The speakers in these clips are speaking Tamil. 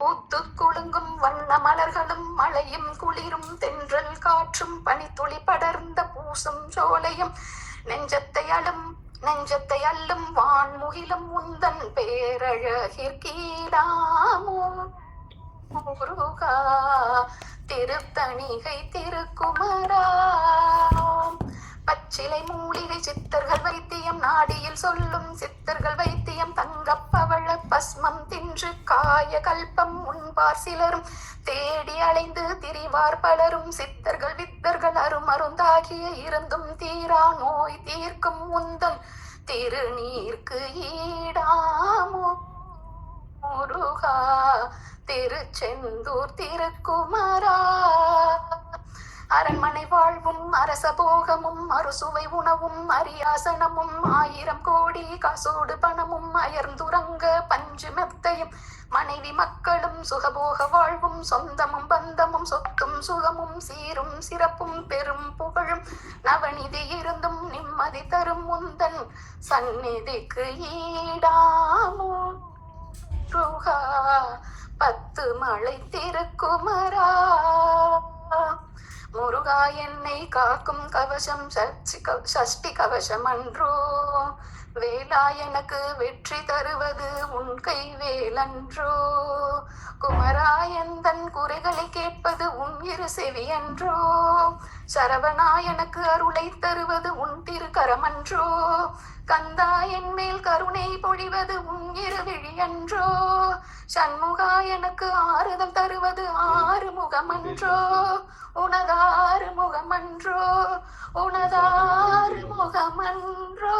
பூத்து குலுங்கும் வண்ண மலர்களும் மழையும் குளிரும் தென்றல் காற்றும் பனித்துளி படர்ந்த பூசும் சோலையும் நெஞ்சத்தை அள்ளும் வான்முகிலும் உந்தன் பேரழகிற்கீடாமோ முருகா திருத்தணிகை திருக்குமரா. பச்சிலை மூலிகை சித்தர்கள் வைத்தியம் நாடியில் சொல்லும் சித்தர்கள் வைத்தியம் தங்கப்பவள பஸ்மம் தின்று காய கல்பம் உண்பார் சிலரும் தேடி அலைந்து திரிவார் பலரும் சித்தர்கள் வித்தர்கள் அருமருந்தாகிய இருந்தும் தீரா நோய் தீர்க்கும் உந்தன் திருநீர்க்கு ஈடாமோ முருகா திருச்செந்தூர் திருக்குமரா. அரண்மனை வாழ்வும் அரசபோகமும் அறுசுவை உணவும் அரியாசனமும் 1000 கோடி காசோடு பணமும் அயர்ந்துறங்க பஞ்சு மெத்தையும் மனைவி மக்களும் சுகபோக வாழ்வும் சொந்தமும் பந்தமும் சொத்தும் சுகமும் சீரும் சிறப்பும் பெரும் புகழும் நவநிதி இருந்தும் நிம்மதி தரும் முந்தன் சந்நிதிக்கு ஈடாமோ முருகா 10 மலை திருக்குமரா. முருகா என்னை காக்கும் கவசம் சஷ்டி கவசம் அன்றோ வேலா எனக்கு வெற்றி தருவது உன் கை வேலன்றோ குமரா எந்தன் குறைகளை கேட்பது உன் இரு செவி என்றோ சரவணா எனக்கு அருளை தருவது உன் திருக்கரமன்றோ கந்தா என் மேல் கருணை பொழிவது உன் இரு விழி என்றோ சண்முகா எனக்கு ஆறுதல் தருவது 6 முகமன்றோ உனதாறு முகமன்றோ உனதாறு முகமன்றோ.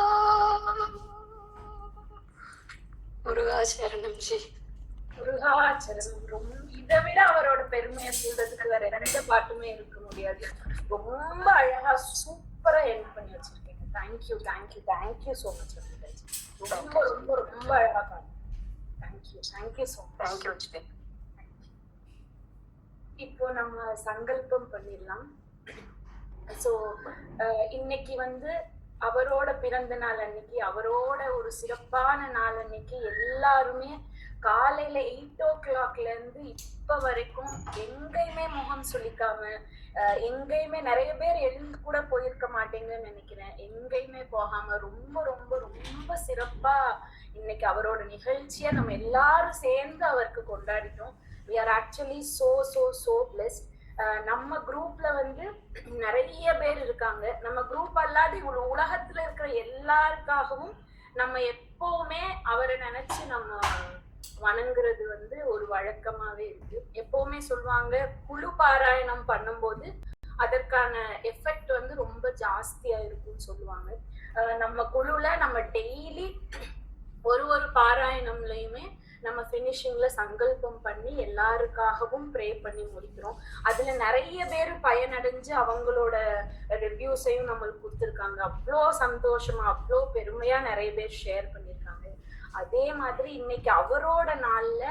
முருகாசரணம் ஜி. முருகாச்சரணம். ரொம்ப இதை விட அவரோட பெருமையை சொல்றதுக்கு வேற எந்த பாட்டுமே இருக்க முடியாது. ரொம்ப அழகா சூப்பரா எண்ட் பண்ணி வச்சிருக்கீங்க. Thank you thank you thank you so much. ரொம்ப ரொம்ப ரொம்ப அழகா பாருங்க. Thank you thank you so much. Thank you. இப்போ நம்ம சங்கல்பம் பண்ணிடலாம். ஸோ இன்னைக்கு அவரோட பிறந்த நாள் அன்னைக்கு, அவரோட ஒரு சிறப்பான நாள் அன்னைக்கு எல்லாருமே காலையில 8 o'clock இருந்து இப்ப வரைக்கும் எங்கேயுமே முகம் சொல்லிக்காம, எங்கேயுமே நிறைய பேர் எழுந்து கூட போயிருக்க மாட்டேங்கன்னு நினைக்கிறேன், எங்கேயுமே போகாம ரொம்ப ரொம்ப ரொம்ப சிறப்பா இன்னைக்கு அவரோட நிகழ்ச்சியை நம்ம எல்லாரும் சேர்ந்து அவருக்கு கொண்டாடிட்டோம். we are actually so blessed. நம்ம குரூப்ல நிறைய பேர் இருக்காங்க. நம்ம குரூப் அல்லாது உலகத்துல இருக்கிற எல்லாருக்காகவும் நம்ம எப்பவுமே அவரை நினைச்சு நம்ம வணங்குறது ஒரு வழக்கமாவே இருக்கு. எப்பவுமே சொல்லுவாங்க, குழு பாராயணம் பண்ணும்போது அதற்கான எஃபெக்ட் ரொம்ப ஜாஸ்தியா இருக்கும்னு சொல்லுவாங்க. நம்ம குழுல நம்ம டெய்லி ஒரு பாராயணம்லயுமே நம்ம ஃபினிஷிங்ல சங்கல்பம் பண்ணி எல்லாருக்காகவும் ப்ரே பண்ணி முடிக்கிறோம். அதுல நிறைய பேர் பயனடைஞ்சு அவங்களோட ரிவ்யூஸையும் நம்மளுக்கு கொடுத்துருக்காங்க. அவ்வளோ சந்தோஷமா அவ்வளோ பெருமையா நிறைய பேர் ஷேர் பண்ணியிருக்காங்க. அதே மாதிரி இன்னைக்கு அவரோட நாள்ல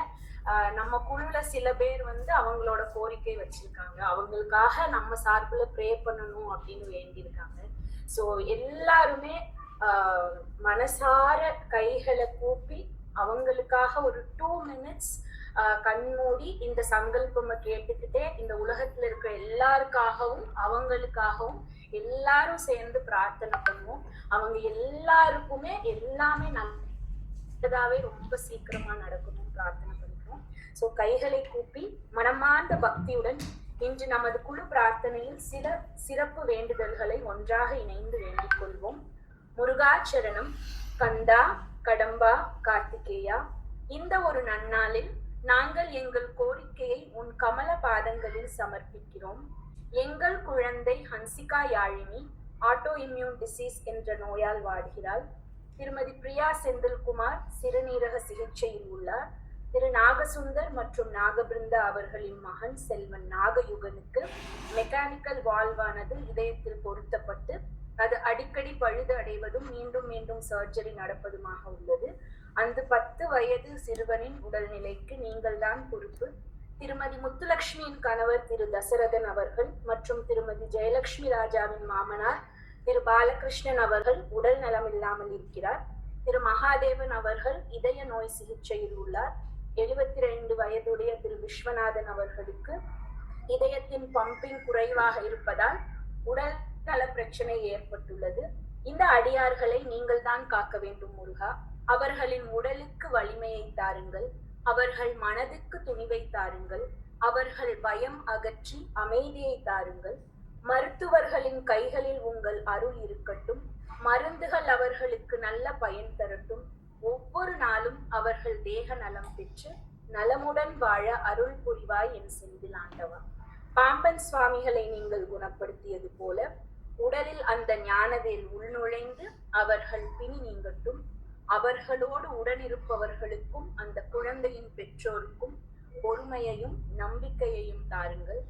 நம்ம குழுல சில பேர் அவங்களோட கோரிக்கை வச்சிருக்காங்க, அவங்களுக்காக நம்ம சார்பில் ப்ரே பண்ணணும் அப்படின்னு வேண்டியிருக்காங்க. ஸோ எல்லாருமே மனசார கைகளை கூப்பி அவங்களுக்காக ஒரு 2 minutes கண்மூடி இந்த சங்கல்பம் கேட்டுக்கிட்டே இந்த உலகத்துல இருக்கிற எல்லாருக்காகவும் அவங்களுக்காகவும் எல்லாரும் சேர்ந்து பிரார்த்தனை பண்ணுவோம். அவங்க எல்லாருக்குமே எல்லாமே நல்லதாவே ரொம்ப சீக்கிரமா நடக்கணும் பிரார்த்தனை பண்ணிக்கிறோம். ஸோ கைகளை கூப்பி மனமார்ந்த பக்தியுடன் இன்று நமது குழு பிரார்த்தனையில் சில சிறப்பு வேண்டுதல்களை ஒன்றாக இணைந்து வேண்டிக் கொள்வோம். முருகாச்சரணம். கந்தா, கடம்பா, கார்த்திகேயா, இந்த ஒரு நன்னாளில் நாங்கள் எங்கள் கோரிக்கையை உன் கமல பாதங்களில் சமர்ப்பிக்கிறோம். எங்கள் குழந்தை Hansika Yazhini auto immune disease என்ற நோயால் வாடுகிறாள். திருமதி பிரியா செந்தில்குமார் சிறுநீரக சிகிச்சையில் உள்ளார். திரு நாகசுந்தர் மற்றும் நாகபிருந்தா அவர்களின் மகன் செல்வன் நாகயுகனுக்கு மெக்கானிக்கல் வால்வானது இதயத்தில் பொருத்தப்பட்டு அது அடிக்கடி பழுது அடைவதும் மீண்டும் மீண்டும் சர்ஜரி நடப்பதுமாக உள்ளது. அந்த 10 வயது சிறுவனின் உடல்நிலைக்கு நீங்கள் தான் பொறுப்பு. திருமதி முத்துலட்சுமியின் கணவர் திரு தசரதன் அவர்கள் மற்றும் திருமதி ஜெயலட்சுமி ராஜாவின் மாமனார் திரு பாலகிருஷ்ணன் அவர்கள் உடல் நலம் இல்லாமல் இருக்கிறார். திரு மகாதேவன் அவர்கள் இதய நோய் சிகிச்சையில் உள்ளார். 72 வயதுடைய விஸ்வநாதன் அவர்களுக்கு இதயத்தின் பம்பிங் குறைவாக இருப்பதால் உடல் நல பிரச்சனை ஏற்பட்டுள்ளது. இந்த அடியார்களை நீங்கள் தான் காக்க வேண்டும் முருகா. அவர்களின் உடலுக்கு வலிமையை தாருங்கள், அவர்கள் மனதுக்கு துணிவை தாருங்கள், அவர்கள் பயம் அகற்றி அமைதியை தாருங்கள். மருத்துவர்களின் கைகளில் உங்கள் அருள் இருக்கட்டும், மருந்துகள் அவர்களுக்கு நல்ல பயன் தரட்டும். ஒவ்வொரு நாளும் அவர்கள் தேக நலம் பெற்று நலமுடன் வாழ அருள் புரிவாய் என் செந்தில் ஆண்டவா. பாம்பன் சுவாமிகளை நீங்கள் குணப்படுத்தியது போல உடலில் அந்த ஞானவேல் உள்நுழைந்து அவர்கள் பிணி நீங்கட்டும். அவர்களோடு உடனிருப்பவர்களுக்கும் அந்த குழந்தையின் பெற்றோருக்கும் பொறுமையையும் நம்பிக்கையையும் தாருங்கள்.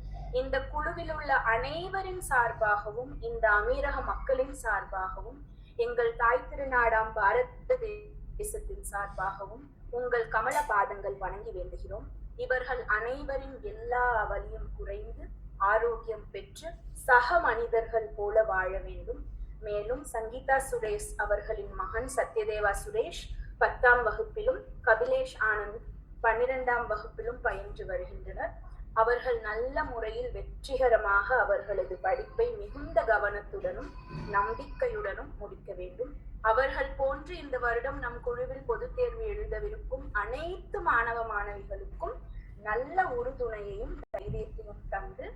இந்த குழுவில் உள்ள அனைவரின் சார்பாகவும் இந்த அமீரக மக்களின் சார்பாகவும் எங்கள் தாய் திருநாடாம் பாரத தேசத்தின் சார்பாகவும் உங்கள் கமல பாதங்கள் வணங்கி வேண்டுகிறோம். இவர்கள் அனைவரின் எல்லா வலியும் குறைந்து ஆரோக்கியம் பெற்று சக மனிதர்கள் போல வாழ வேண்டும். மேலும் சங்கீதா சுரேஷ் அவர்களின் மகன் சத்யதேவா சுரேஷ் 10ஆம் வகுப்பிலும் கபிலேஷ் ஆனந்த் 12ஆம் வகுப்பிலும் பயின்று வருகின்றனர். அவர்கள் நல்ல முறையில் வெற்றிகரமாக அவர்களது படிப்பை மிகுந்த கவனத்துடனும் நம்பிக்கையுடனும் முடிக்க வேண்டும். அவர்கள் போன்று இந்த வருடம் நம் குழுவில் பொதுத் தேர்வு எழுதவிருக்கும் அனைத்து மாணவ மாணவிகளுக்கும் நல்ல உறுதுணையையும் தைரியத்தையும் தந்து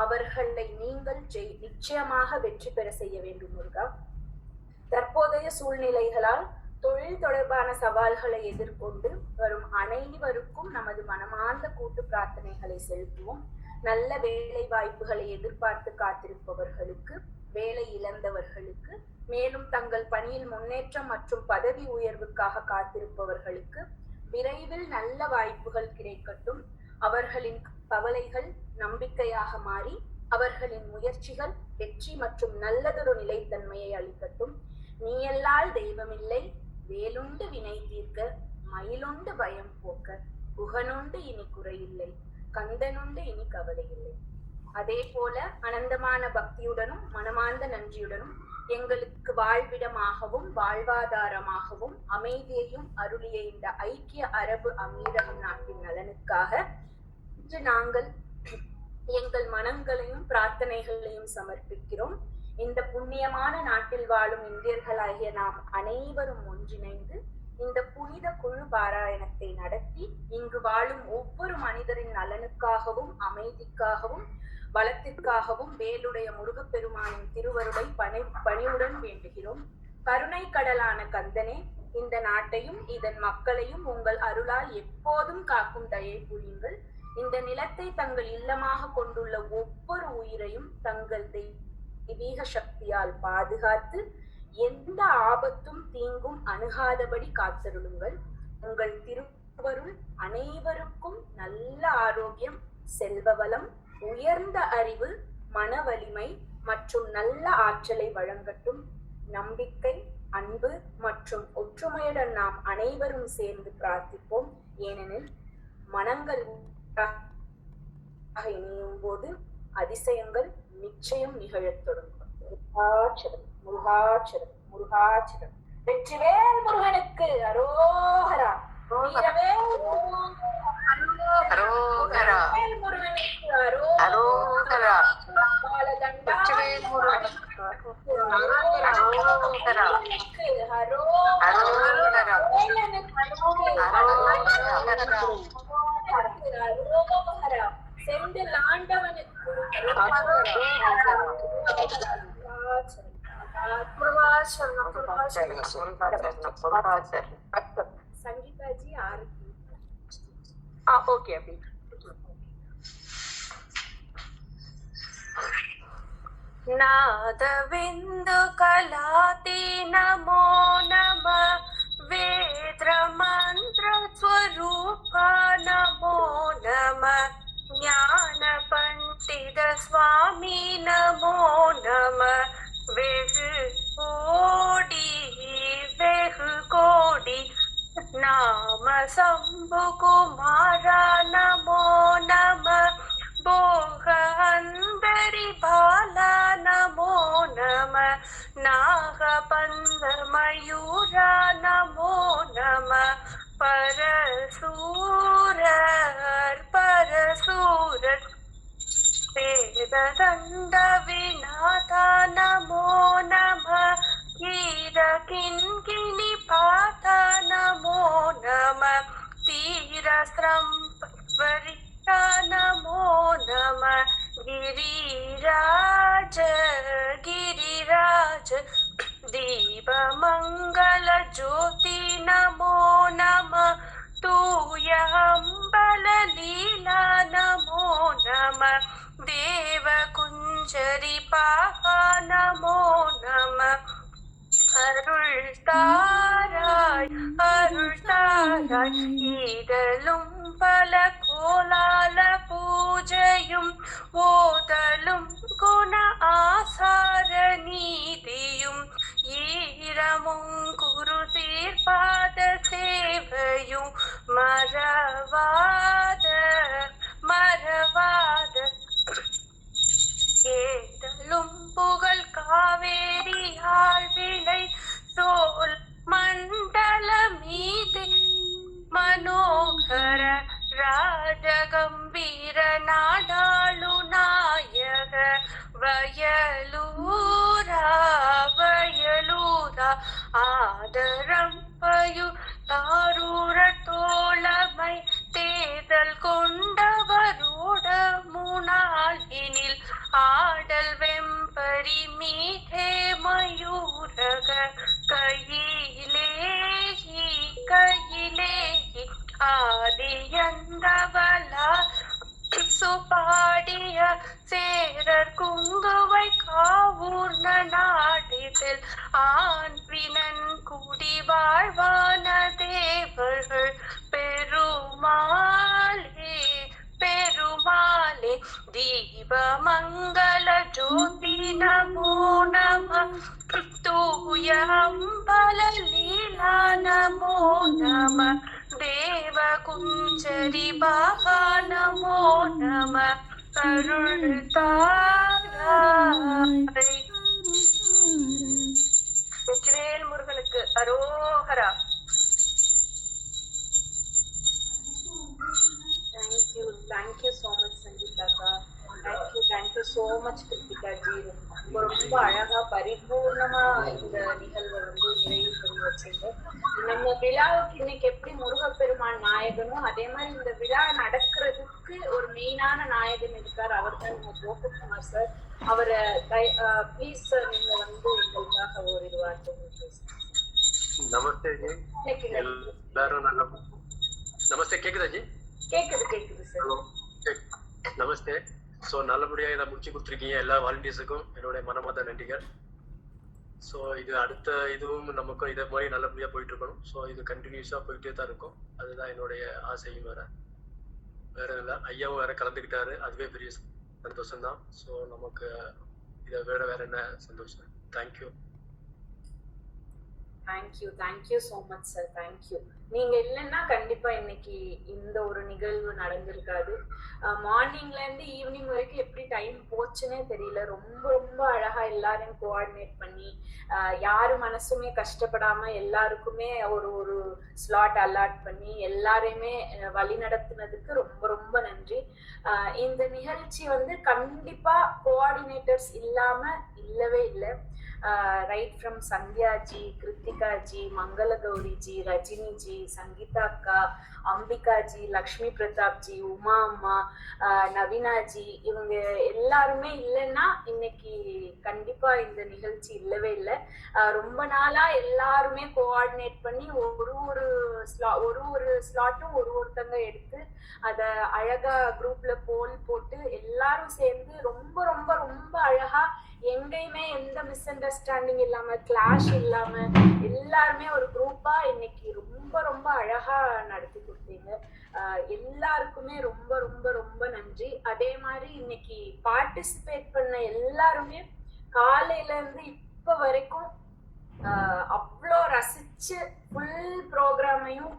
அவர்களை நீங்கள் நிச்சயமாக வெற்றி பெற செய்ய வேண்டும் முருகா. தற்போதைய சூழ்நிலைகளால் தொழில் தொடர்பான சவால்களை எதிர்கொண்டு வரும் அனைவருக்கும் நமது மனமார்ந்த கூட்டு பிரார்த்தனைகளை செலுத்துவோம். நல்ல வேலை வாய்ப்புகளை எதிர்பார்த்து காத்திருப்பவர்களுக்கு, வேலை இழந்தவர்களுக்கு, மேலும் தங்கள் பணியில் முன்னேற்றம் மற்றும் பதவி உயர்வுக்காக காத்திருப்பவர்களுக்கு விரைவில் நல்ல வாய்ப்புகள் கிடைக்கட்டும். அவர்களின் கவலைகள் நம்பிக்கையாக மாறி அவர்களின் முயற்சிகள் வெற்றி மற்றும் நல்லதொரு நிலைத்தன்மையை அளிக்கட்டும். நீயல்லால் தெய்வமில்லை, வேலுண்டு வினை தீர்க்க, மயிலுண்டு பயம் போக்க, குகனுண்டு இனி குறையில்லை, கந்தனுண்டு இனி கவலை இல்லை. அதே போல அனந்தமான பக்தியுடனும் மனமார்ந்த நன்றியுடனும் எங்களுக்கு வாழ்விடமாகவும் வாழ்வாதாரமாகவும் அமைதியையும் அருளிய இந்த ஐக்கிய அரபு அமீரகம் நாட்டின் நலனுக்காக இன்று நாங்கள் எங்கள் மனங்களையும் பிரார்த்தனைகளையும் சமர்ப்பிக்கிறோம். இந்த புண்ணியமான நாட்டில் வாழும் இந்தியர்களாகிய நாம் அனைவரும் ஒன்றிணைந்து இந்த புனித குழு பாராயணத்தை நடத்தி இங்கு வாழும் ஒவ்வொரு மனிதரின் நலனுக்காகவும் அமைதிக்காகவும் வளத்திற்காகவும் வேலுடைய முருகப்பெருமானின் திருவருளை பணிவுடன் வேண்டுகிறோம். கருணை கடலான கந்தனே, இந்த நாட்டையும் இதன் மக்களையும் உங்கள் அருளால் எப்போதும் காக்கும் தயை புரியுங்கள். இந்த நிலத்தை தங்கள் இல்லமாக கொண்டுள்ள ஒவ்வொரு உயிரையும் தங்கள் தெய்வீக சக்தியால் பாதுகாத்து எந்த ஆபத்தும் தீங்கும் அணுகாதபடி காத்தருளுங்கள். உங்கள் திருவருள் அனைவருக்கும் நல்ல ஆரோக்கியம், செல்வ வளம், உயர்ந்த அறிவு, மன வலிமை மற்றும் நல்ல ஆற்றலை வழங்கட்டும். நம்பிக்கை, அன்பு மற்றும் ஒற்றுமையுடன் நாம் அனைவரும் சேர்ந்து பிரார்த்திப்போம். ஏனெனில் மனங்கள் இணையும் போது அதிசயங்கள் நிச்சயம் நிகழத் தொடங்கும். முருகாச்சரம், முருகாச்சரம், முருகாச்சரம். வெற்றிவேல் முருகனுக்கு அரோகரா. வீரவேல் அரோகரா. முருகனுக்கு அரோகரா. பாலதண்டா வெற்றிவேல் முருகனுக்கு அரோகரா. அரோகரா. அரோகரா. செந்தில் ஆண்டவனுக்கு சங்கீதாஜி ஆரத்தி. ஓகே. नादविन्दु कलाति नमो नमः, वेद मंत्र स्वरूप नमो नमः, ज्ञान पंडित स्वामी नमो नमः, वेहु कोटि नाम शंभु कुमारा नमो नमः, भोग अंबरी बाला नमो नमः, नागबंध मयूरा नमो नमः, परशूर दण्ड विनाथा नमो नमः कीर किङ्किणि पाता नमो नमः तीरस्रंवरिता नमो नमः गिरिराज गिरिराज दीपमङ्गल ज्योति नमो नमः तूय अम्बल लीला नमो नमः देवकुञ्जरि पाहा नमो नमः அருள் தாராய் ஈடலும் பல கோலால பூஜையும் ஓதலும் குண ஆசார நீதியும் ஈரமும் குரு தீர்ப்பாத சேவையும் மறவாத ஏதலும் புகழ் காவேரி ஆழ்வினை சோல் மண்டல மீது மனோகர ராஜகம்பீர நாடாளு நாயக வயலூரா ஆதரம் பயு தாரூர தோழமை தேதல் கொண்டவரோட முனாகினில் ஆடல் வெம்பரி மீதே மயூரக கையிலேகி ஆதியந்தவலா சுபாடிய சேரர் குங்குவை காவூர்ண நாடிதில் ஆண்பினன் குடி வாழ்வான தேவர்கள் பெருமாளே தீபமங்கள ஜோதி நமோ நமः தூய அம்பல லீலா நமோ நமः தேவ குஞ்சரி பாகா நமோ நமः அருள் தாராய். வெற்றிவேல் முருகனுக்கு அரோகரா. Thank you so much Sangeeta ka. Thank you so much Kritika ji. ரொம்ப அழகா பரிபூர்ணமா இந்த நிகழ்வை நிறைவு பண்ணி வச்சிருங்க. நம்ம விழாவுக்கு இன்னைக்கு எப்படி முருகப்பெருமான் நாயகனோ அதே மாதிரி இந்த விழா நடக்கிறதுக்கு ஒரு மெயினான நாயகன் இருக்கார். அவர் தான் நம்ம கோகுல்குமார் சார். அவரை ப்ளீஸ் சார் நீங்க எங்களுக்காக ஒரு வார்த்தை பேசுங்க. நமஸ்தே ஜி. எல்லாரும் நமஸ்தே கேக்குதா ஜி? கேக்குது சார். நமஸ்தே. ஸோ நல்லபடியா இதை முடிச்சு கொடுத்துருக்கீங்க எல்லா வாலண்டியர்ஸுக்கும் என்னுடைய மனமார்ந்த நன்றிகள். ஸோ இது அடுத்த இதுவும் நமக்கும் இதே மாதிரி நல்லபடியா போயிட்டு இருக்கணும். ஸோ இது கண்டினியூஸா போயிட்டே தான் இருக்கும். அதுதான் என்னுடைய ஆசையும் வேற இல்லை. ஐயாவும் வேற கலந்துக்கிட்டாரு, அதுவே பெரிய சந்தோஷம் தான். ஸோ நமக்கு இதை வேற என்ன சந்தோஷம். Thank you so much sir. Thank you. நீங்க இல்லைன்னா கண்டிப்பா இன்னைக்கு இந்த ஒரு நிகழ்வு நடந்திருக்காது. மார்னிங்ல இருந்து ஈவினிங் வரைக்கும் எப்படி டைம் போச்சுன்னே தெரியல. ரொம்ப ரொம்ப அழகா எல்லாரையும் கோஆர்டினேட் பண்ணி யாரு மனசுமே கஷ்டப்படாம எல்லாருக்குமே ஒரு ஸ்லாட் அலாட் பண்ணி எல்லாரையுமே வழி நடத்துனதுக்கு ரொம்ப ரொம்ப நன்றி. இந்த நிகழ்ச்சி கண்டிப்பா கோஆர்டினேட்டர்ஸ் இல்லாம இல்லவே இல்லை. ரைட் ஃப்ரம் சந்தியா ஜி, கிருத்திகா ஜி, மங்கள கௌரி ஜி, ரஜினி ஜி, சங்கீதா அக்கா, அம்பிகா ஜி, லக்ஷ்மி பிரதாப் ஜி, உமா அம்மா, நவீனா ஜி, இவங்க எல்லாருமே இல்லைன்னா இன்னைக்கு கண்டிப்பா இந்த நிகழ்ச்சி இல்லவே இல்லை. ரொம்ப நாளா எல்லாருமே கோஆர்டினேட் பண்ணி ஒரு ஸ்லாட்டும் ஒருத்தங்க எடுத்து அதை அழகா குரூப்ல போல் போட்டு எல்லாரும் சேர்ந்து ரொம்ப ரொம்ப ரொம்ப அழகா எங்கேயுமே எந்த மிஸ் அண்டர்ஸ்டாண்டிங் இல்லாம கிளாஷ் இல்லாம எல்லாருமே ஒரு குரூப்பா இன்னைக்கு ரொம்ப ரொம்ப அழகா நடத்தி கொடுத்தீங்க. எல்லாருக்குமே ரொம்ப ரொம்ப ரொம்ப நன்றி. அதே மாதிரி இன்னைக்கு பார்ட்டிசிபேட் பண்ண எல்லாருமே காலையில இருந்து இப்ப வரைக்கும் அவ்வளோ ரசிச்சு ஃபுல் ப்ரோக்ராமையும்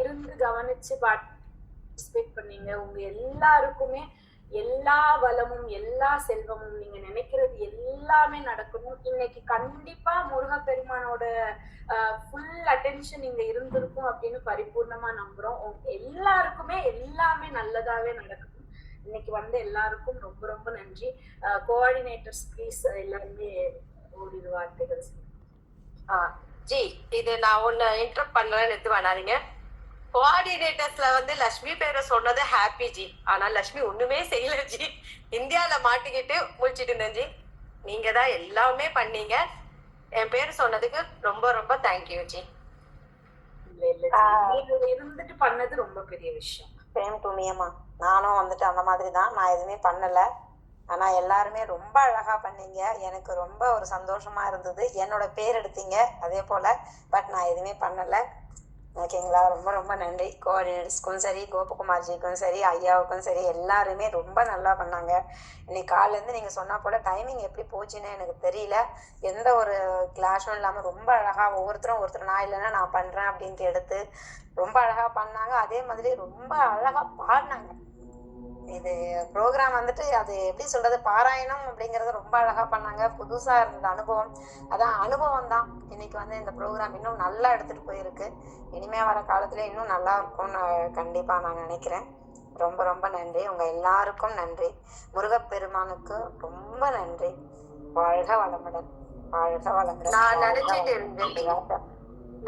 இருந்து கவனிச்சு பார்ட்டிசிபேட் பண்ணீங்க. உங்க எல்லாருக்குமே எல்லா வளமும் எல்லா செல்வமும் நீங்க நினைக்கிறது எல்லாமே நடக்கணும். இன்னைக்கு கண்டிப்பா முருகப்பெருமானோட ஃபுல் அட்டென்ஷன் இங்க இருந்திருக்கும் அப்படின்னு பரிபூர்ணமா நம்புறோம். எல்லாருக்குமே எல்லாமே நல்லதாவே நடக்கணும். இன்னைக்கு வந்து எல்லாருக்கும் ரொம்ப ரொம்ப நன்றி. கோஆர்டினேட்டர்ஸ் ப்ளீஸ் எல்லாருமே ஓரிரு வார்த்தைகள் ஜி. இது நான் ஒன்னு இன்டரப்ட் பண்றேன்னு எடுத்து வேணாதீங்க. கோஆர்டினேட்டர்ஸ்ல வந்து லட்சுமி பேரை சொன்னது ஹாப்பி ஜி. ஆனா லட்சுமி ஒண்ணுமே செய்யல ஜி. இந்தியால மாட்டிக்கிட்டு முழிச்சிட்டு இருந்தேன் ஜி. நீங்க தான் எல்லாமே பண்ணீங்க. என் பேர் சொன்னதுக்கு ரொம்ப ரொம்ப தேங்க்யூ ஜி. இருந்துட்டு பண்ணது ரொம்ப பெரிய விஷயம். சேம் டு மீமா. நானும் வந்துட்டு அந்த மாதிரி தான். நான் எதுவுமே பண்ணல. ஆனா எல்லாருமே ரொம்ப அழகா பண்ணீங்க. எனக்கு ரொம்ப ஒரு சந்தோஷமா இருந்தது. என்னோட பேர் எடுத்தீங்க அதே போல. பட் நான் எதுவுமே பண்ணல. ஓகேங்களா? ரொம்ப ரொம்ப நன்றி. கோஆர்டினேட்டர்ஸ்க்கும் சரி, கோபகுமார்ஜிக்கும் சரி, ஐயாவுக்கும் சரி, எல்லாருமே ரொம்ப நல்லா பண்ணாங்க. இன்னைக்கு காலையிலேருந்து நீங்கள் சொன்னா போல டைமிங் எப்படி போச்சுன்னு எனக்கு தெரியல. எந்த ஒரு கிளாஷும் இல்லாமல் ரொம்ப அழகாக ஒவ்வொருத்தரும் நான் இல்லைன்னா நான் பண்ணுறேன் அப்படின்ட்டு எடுத்து ரொம்ப அழகாக பண்ணாங்க. அதே மாதிரி ரொம்ப அழகாக பாடினாங்க. இது ப்ரோக்ராம் வந்துட்டு அது எப்படி சொல்றது, பாராயணம் அப்படிங்கறத ரொம்ப அழகா பண்ணாங்க. புதுசா இருந்தது அனுபவம். அதான் அனுபவம் தான் இன்னைக்கு வந்து இந்த ப்ரோக்ராம் இன்னும் நல்லா எடுத்துட்டு போயிருக்கு. இனிமே வர காலத்துல இன்னும் நல்லா இருக்கும்னு கண்டிப்பா நான் நினைக்கிறேன். ரொம்ப ரொம்ப நன்றி. உங்க எல்லாருக்கும் நன்றி. முருகப்பெருமானுக்கு ரொம்ப நன்றி. வாழ்க வளமுடன், வாழ்க வளமுடன்.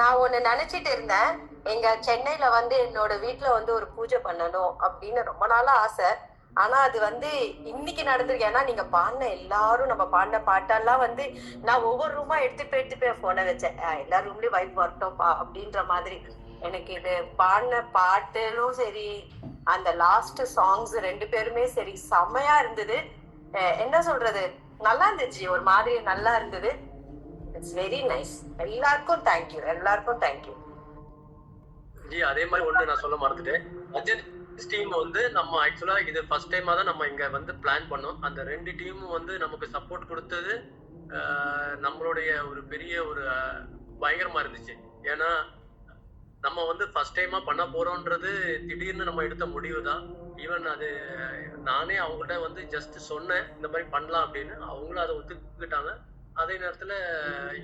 நான் ஒண்ணு நினைச்சிட்டு இருந்தேன். எங்க சென்னையில வந்து என்னோட வீட்டுல வந்து ஒரு பூஜை பண்ணணும் அப்படின்னு ரொம்ப நாளா ஆசை. ஆனா அது வந்து இன்னைக்கு நடந்திருக்கு. ஏன்னா நீங்க பாடின எல்லாரும் நம்ம பாடின பாட்டெல்லாம் வந்து நான் ஒவ்வொரு ரூமா எடுத்துட்டு போய் போன வச்சேன். எல்லா ரூம்லயும் வைப் வரட்டோம்ப்பா அப்படின்ற மாதிரி. எனக்கு இது பாடின பாட்டுலும் சரி, அந்த லாஸ்ட் சாங்ஸ் 2 பேருமே சரி செம்மையா இருந்தது. என்ன சொல்றது, நல்லா இருந்துச்சு. ஒரு மாதிரி நல்லா இருந்தது. It's very nice. எல்லாருக்கும் தேங்க்யூ, எல்லாருக்கும் தேங்க்யூ ஜி. அதே மாதிரி ஒண்ணு நான் சொல்ல மறந்துட்டேன். பட்ஜெட் டீம் வந்து நம்ம ஆக்சுவலா இது ஃபர்ஸ்ட் டைமா தான் நம்ம இங்க வந்து பிளான் பண்ணோம். அந்த 2 டீமும் வந்து நமக்கு சப்போர்ட் கொடுத்தது நம்மளுடைய ஒரு பெரிய ஒரு பயங்கரமா இருந்துச்சு. ஏன்னா நம்ம வந்து ஃபர்ஸ்ட் டைமா பண்ண போறோம்ன்றது திடீர்னு நம்ம எடுத்த முடிவு தான். ஈவன் அது நானே அவங்ககிட்ட வந்து ஜஸ்ட் சொன்னேன் இந்த மாதிரி பண்ணலாம் அப்படின்னு. அவங்களும் அதை ஒத்துக்கிட்டாங்க. அதே நேரத்துல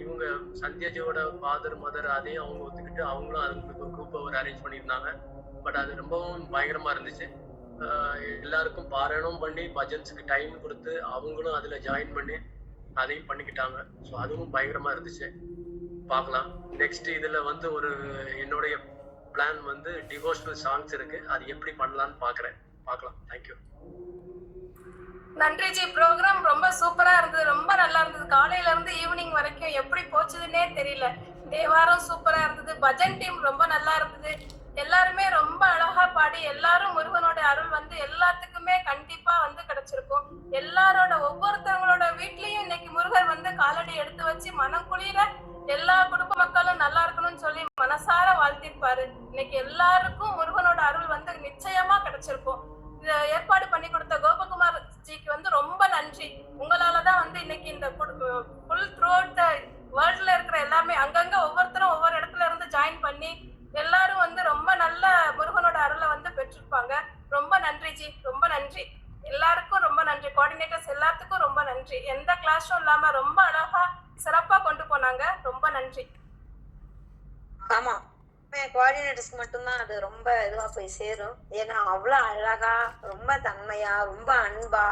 இவங்க சந்தியாஜியோட ஃபாதர் மதர் அதையும் அவங்க ஒத்துக்கிட்டு அவங்களும் அதுக்கு குரூப் ஒரு அரேஞ்ச் பண்ணியிருந்தாங்க. பட் அது ரொம்பவும் பயங்கரமா இருந்துச்சு. எல்லாருக்கும் பாராயணம் பண்ணி பஜன்ஸுக்கு டைம் கொடுத்து அவங்களும் அதுல ஜாயின் பண்ணி அதையும் பண்ணிக்கிட்டாங்க. ஸோ அதுவும் பயங்கரமா இருந்துச்சு. பார்க்கலாம். நெக்ஸ்ட் இதுல வந்து ஒரு என்னுடைய பிளான் வந்து டிவோஷனல் சாங்ஸ் இருக்கு. அது எப்படி பண்ணலாம்னு பார்க்கலாம். தேங்க்யூ. நன்றி ஜி. ப்ரோக்ராம் ரொம்ப சூப்பரா இருந்தது. ரொம்ப நல்லா இருந்தது. காலையில இருந்து ஈவினிங் வரைக்கும் எப்படி போச்சுதுன்னே தெரியல. தேவாரம் சூப்பரா இருந்தது. பஜன் டீம் ரொம்ப நல்லா இருந்தது. எல்லாருமே ரொம்ப அழகா பாடி எல்லாரும் முருகனோட அருள் வந்து எல்லாத்துக்குமே கண்டிப்பா வந்து கிடைச்சிருக்கும். எல்லாரோட ஒவ்வொருத்தவங்களோட வீட்லயும் இன்னைக்கு முருகர் வந்து காலடி எடுத்து வச்சு மனம் குளிர எல்லா குடும்ப மக்களும் நல்லா இருக்கணும்னு சொல்லி மனசார வாழ்த்திருப்பாரு. இன்னைக்கு எல்லாருக்கும் முருகனோட அருள் வந்து நிச்சயமா கிடைச்சிருக்கும். இத ஏற்பாடு பண்ணி கொடுத்த கோபகுமார் ஜிக்கு வந்து ரொம்ப நன்றி. உங்களாலதான் வந்து இன்னைக்கு இந்த ஃபுல் த்ரூ அவுட் த வேர்ல்ட்ல இருக்கிற எல்லாமே அங்கங்க ஒவ்வொருத்தரும் ஒவ்வொரு இடத்துல இருந்து ஜாயின் பண்ணி எல்லாரும் வந்து ரொம்ப நல்ல முருகனோட அருளை வந்து பெற்றிருப்பாங்க. ரொம்ப நன்றி ஜி, ரொம்ப நன்றி. எல்லாருக்கும் ரொம்ப நன்றி. கோஆர்டினேட்டர்ஸ் எல்லாத்துக்கும் ரொம்ப நன்றி. எந்த கிளாஸும் இல்லாம ரொம்ப அழகா சிறப்பா கொண்டு போனாங்க. ரொம்ப நன்றி. ஆமா, கோஆர்டினேட்டர்ஸ்க்கு மட்டும்தான் அது ரொம்ப இதுவா போய் சேரும். ஏன்னா அவ்வளோ அழகா, ரொம்ப தன்மையா, ரொம்ப அன்பா,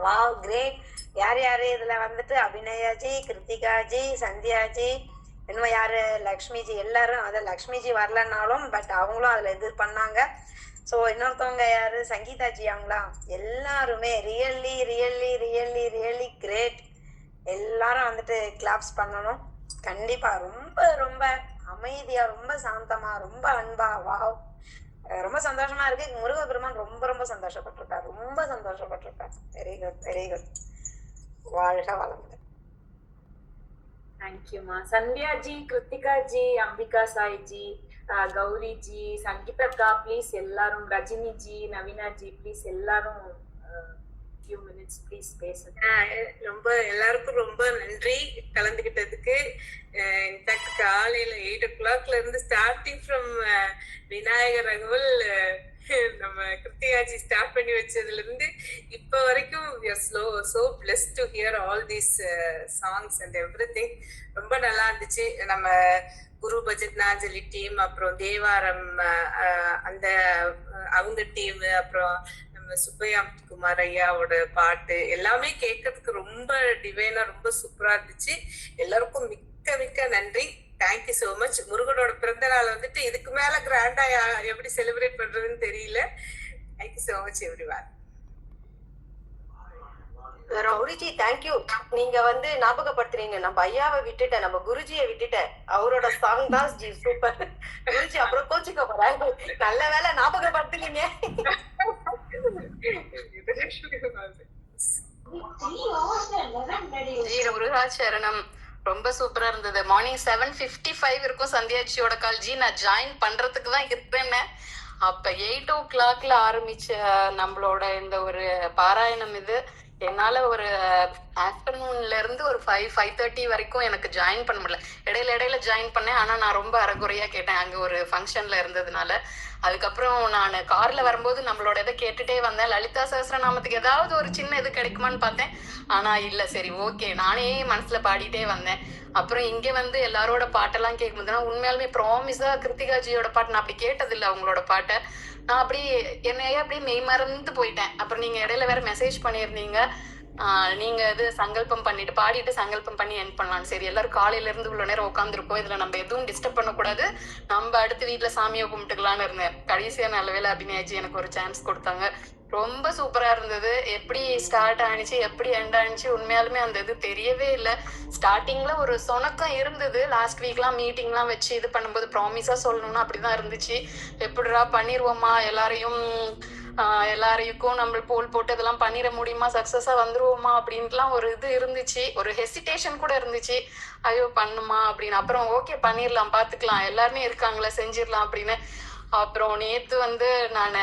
வாவ் கிரேட். யார் யாரு இதுல வந்துட்டு அபிநயாஜி, கிருத்திகாஜி, சந்தியாஜி, இன்னும் யாரு லக்ஷ்மிஜி, எல்லாரும். அதை லக்ஷ்மிஜி வரலன்னாலும் பட் அவங்களும் அதுல இது பண்ணாங்க. ஸோ இன்னொருத்தவங்க யாரு சங்கீதாஜி, அவங்களா எல்லாருமே really really really really great. எல்லாரும் வந்துட்டு கிளாப்ஸ் பண்ணணும் கண்டிப்பா. ரொம்ப ரொம்ப அமைதியா, ரொம்ப சாந்தமா, ரொம்ப அன்பா, வாவ். ரொம்ப சந்தோஷமா இருக்கு. முருகப்பெருமான் ரொம்ப ரொம்ப சந்தோஷப்பட்டிருக்காரு, ரொம்ப சந்தோஷப்பட்டிருக்காரு. Very good, very good. வாழ்க வளமுடன். தேங்க்யூமா. சந்தியாஜி, கிருத்திகாஜி, அம்பிகா சாய்ஜி, கௌரிஜி, சங்கீதக்கா ப்ளீஸ் எல்லாரும், ரஜினிஜி, நவீனாஜி ப்ளீஸ் எல்லாரும் few minutes ப்ளீஸ் பேசுங்க. ரொம்ப எல்லாருக்கும் ரொம்ப நன்றி கலந்துகிட்டதுக்கு. இன்ஃபேக்ட் காலையில 8 o'clockல இருந்து ஸ்டார்டிங் ஃப்ரம் விநாயகர் ரகுவல் நம்ம கிருத்திகாஜி ஸ்டார்ட் பண்ணி வச்சதுல இருந்து இப்ப வரைக்கும் we are so blessed to hear all these songs and everything. ரொம்ப நல்லா இருந்துச்சு. நம்ம குரு பஜத்னாஞ்சலி டீம், அப்புறம் தேவாரம் அந்த அவங்க டீம், அப்புறம் நம்ம நம்ம சுப்பையா குமார் ஐயாவோட பாட்டு எல்லாமே கேட்கறதுக்கு ரொம்ப டிவைனா ரொம்ப சூப்பரா இருந்துச்சு. எல்லாருக்கும் மிக்க மிக்க நன்றி. Thank you so much. முருகனோட பிறந்த நாள் வந்துட்டு இதுக்கு மேல கிராண்டா எப்படி செலிப்ரேட் பண்றதுன்னு தெரியல. Thank you so much everyone. Gauri ji thank you. நீங்க வந்து ஞாபகப்படுத்துறீங்க, நம்ம ஐயாவை விட்டுட்டேன், நம்ம குருஜியை விட்டுட்டேன். அவரோட சாங் தான் ஜி சூப்பர். குருஜி அப்புறம் கோச்சிக்க போறாங்க. நல்ல வேலை ஞாபகப்படுத்துனீங்க. ஜி முருகாச்சரணம் ரொம்ப சூப்பரா இருந்தது. மார்னிங் 7:55 இருக்கும் சந்தியாச்சியோட கால். ஜி நான் ஜாயின் பண்றதுக்கு தான் இருப்பேன்னு. அப்ப 8 o'clock ஆரம்பிச்ச நம்மளோட இந்த ஒரு பாராயணம் இது என்னால ஒரு ஆஃப்டர்நூன்ல இருந்து ஒரு 5:30 வரைக்கும் எனக்கு ஜாயின் பண்ண முடியல. இடையில ஜாயின் பண்ணேன். ஆனா நான் ரொம்ப அரைகுறையா கேட்டேன் அங்க ஒரு ஃபங்க்ஷன்ல இருந்ததுனால. அதுக்கப்புறம் நான் கார்ல வரும்போது நம்மளோட இதை கேட்டுட்டே வந்தேன். லலிதா சஹஸ்ரநாமத்துக்கு ஏதாவது ஒரு சின்ன இது கிடைக்குமான்னு பார்த்தேன். ஆனா இல்ல, சரி ஓகே நானே மனசுல பாடிட்டே வந்தேன். அப்புறம் இங்க வந்து எல்லாரோட பாட்டெல்லாம் கேட்கும்போதுனா உண்மையாலுமே ப்ராமிஸா கிருத்திகாஜியோட பாட்டு நான் அப்படி கேட்டதில்லை. அவங்களோட பாட்டை நான் என்னையே அப்படியே மெய் மறந்து போயிட்டேன். அப்புறம் நீங்க இடையில வேற மெசேஜ் பண்ணியிருந்தீங்க, நீங்க இது சங்கல்பம் பண்ணிட்டு பாடிட்டு சங்கல்பம் பண்ணி என் பண்ணலாம். சரி எல்லாரும் காலையில இருந்து இவ்வளவு நேரம் உட்காந்துருக்கோம், இதுல நம்ம எதுவும் டிஸ்டர்ப் பண்ணக்கூடாது, நம்ம அடுத்த வீட்டுல சாமியை கும்பிட்டுக்கலான்னு இருந்தேன். கடைசியா நல்ல வேலை அபிநயாஜி எனக்கு ஒரு சான்ஸ் கொடுத்தாங்க. ரொம்ப சூப்பரா இருந்தது. எப்படி ஸ்டார்ட் ஆனிச்சு எப்படி எண்ட் ஆனிச்சு உண்மையாலுமே அந்த இது தெரியவே இல்லை. ஸ்டார்டிங்ல ஒரு சொணக்கம் இருந்தது. லாஸ்ட் வீக்லாம் மீட்டிங்லாம் வச்சு இது பண்ணும்போது ப்ராமிஸா சொல்லணும்னா அப்படிதான் இருந்துச்சு. எப்படிடா பண்ணிடுவோமா, எல்லாரையும் நம்ம போல் போட்டு இதெல்லாம் பண்ணிட முடியுமா, சக்சஸா வந்துருவோமா அப்படின்ட்டுலாம் ஒரு இது இருந்துச்சு. ஒரு ஹெசிடேஷன் கூட இருந்துச்சு, ஐயோ பண்ணுமா அப்படின்னு. அப்புறம் ஓகே பண்ணிடலாம், பாத்துக்கலாம், எல்லாருமே இருக்காங்களே செஞ்சிடலாம் அப்படின்னு. அப்புறம் நேத்து வந்து நான்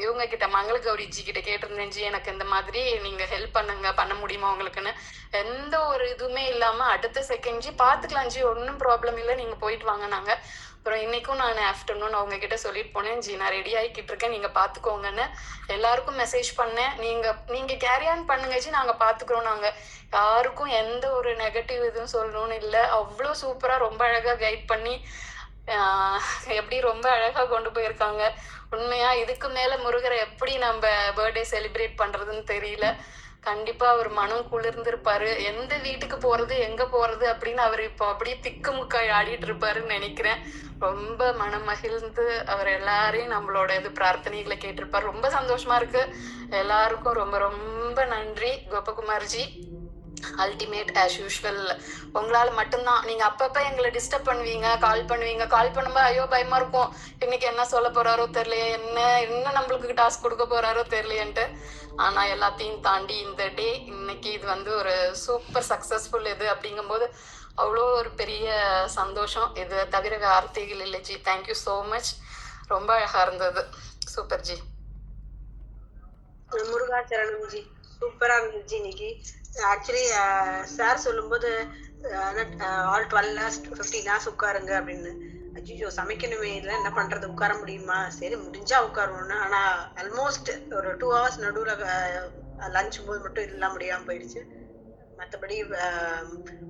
இவங்க கிட்ட மங்கள கௌரிஜி கிட்ட கேட்டிருந்தேன், ஜி எனக்கு இந்த மாதிரி நீங்க ஹெல்ப் பண்ணுங்க, பண்ண முடியுமா உங்களுக்குன்னு. எந்த ஒரு இதுவுமே இல்லாம அடுத்த செகண்ட் ஜி பாத்துக்கலாம் ஜி ஒன்னும் ப்ராப்ளம் இல்லை, நீங்க போயிட்டு வாங்க நாங்க. அப்புறம் இன்னைக்கும் நான் ஆஃப்டர்நூன் அவங்க கிட்ட சொல்லிட்டு போனேன், ஜி நான் ரெடி ஆகிக்கிட்டு இருக்கேன், நீங்க பாத்துக்கோங்கன்னு. எல்லாருக்கும் மெசேஜ் பண்ணேன், நீங்க கேரி ஆன் பண்ணுங்க ஜி, நாங்க பாத்துக்கிறோம். நாங்க யாருக்கும் எந்த ஒரு நெகட்டிவ் இதுவும் சொல்லணும்னு இல்லை. அவ்வளோ சூப்பரா ரொம்ப அழகா கைட் பண்ணி எப்படி ரொம்ப அழகா கொண்டு போயிருக்காங்க. உண்மையா இதுக்கு மேல முருகரை எப்படி நம்ம பர்த்டே செலிப்ரேட் பண்றதுன்னு தெரியல. கண்டிப்பா அவர் மனம் குளிர்ந்திருப்பாரு. எந்த வீட்டுக்கு போறது எங்க போறது அப்படின்னு அவர் இப்போ அப்படியே திக்குமுக்காய் ஆடிட்டு இருப்பாருன்னு நினைக்கிறேன். ரொம்ப மனம் மகிழ்ந்து அவர் எல்லாரையும் நம்மளோட இது பிரார்த்தனைகளை கேட்டிருப்பாரு. ரொம்ப சந்தோஷமா இருக்கு. எல்லாருக்கும் ரொம்ப ரொம்ப நன்றி. கோபகுமார்ஜி அல்டிமேட் ஆஸ் யூஷுவல். உங்களால மட்டும்தான். நீங்க அப்பப்ப எங்களை டிஸ்டர்ப் பண்ணுவீங்க, கால் பண்ணும்போது ஐயோ பயமா இருக்கும், இன்னைக்கு என்ன சொல்ல போறாரோ தெரியலையே, என்ன நம்மளுக்கு டாஸ்க் கொடுக்க போறாரோ தெரியலையன்ட்டு. ஆனா எல்லாத்தையும் தாண்டி இந்த டே இன்னைக்கு இது வந்து ஒரு சூப்பர் சக்சஸ்ஃபுல் இது அப்படிங்கும்போது அவ்வளோ ஒரு பெரிய சந்தோஷம். இது தவிர வார்த்தைகள் இல்லை ஜி. Thank you so much. ரொம்ப அழகா இருந்தது. Super G. முருகாச்சரணம் ஜி சூப்பரா இருந்துச்சு இன்னைக்கு. ஆக்சுவலி சார் சொல்லும்போது ஆல் 12 hours 15 hours உட்காருங்க அப்படின்னு. அஜிஜோ சமைக்கணுமே, இல்லை என்ன பண்றது, உட்கார முடியுமா, சரி முடிஞ்சா உட்காருவோன்னு. ஆனா ஆல்மோஸ்ட் ஒரு 2 hours நடுவில் லஞ்ச் போது மட்டும் இதெல்லாம் முடியாம போயிடுச்சு. மற்றபடி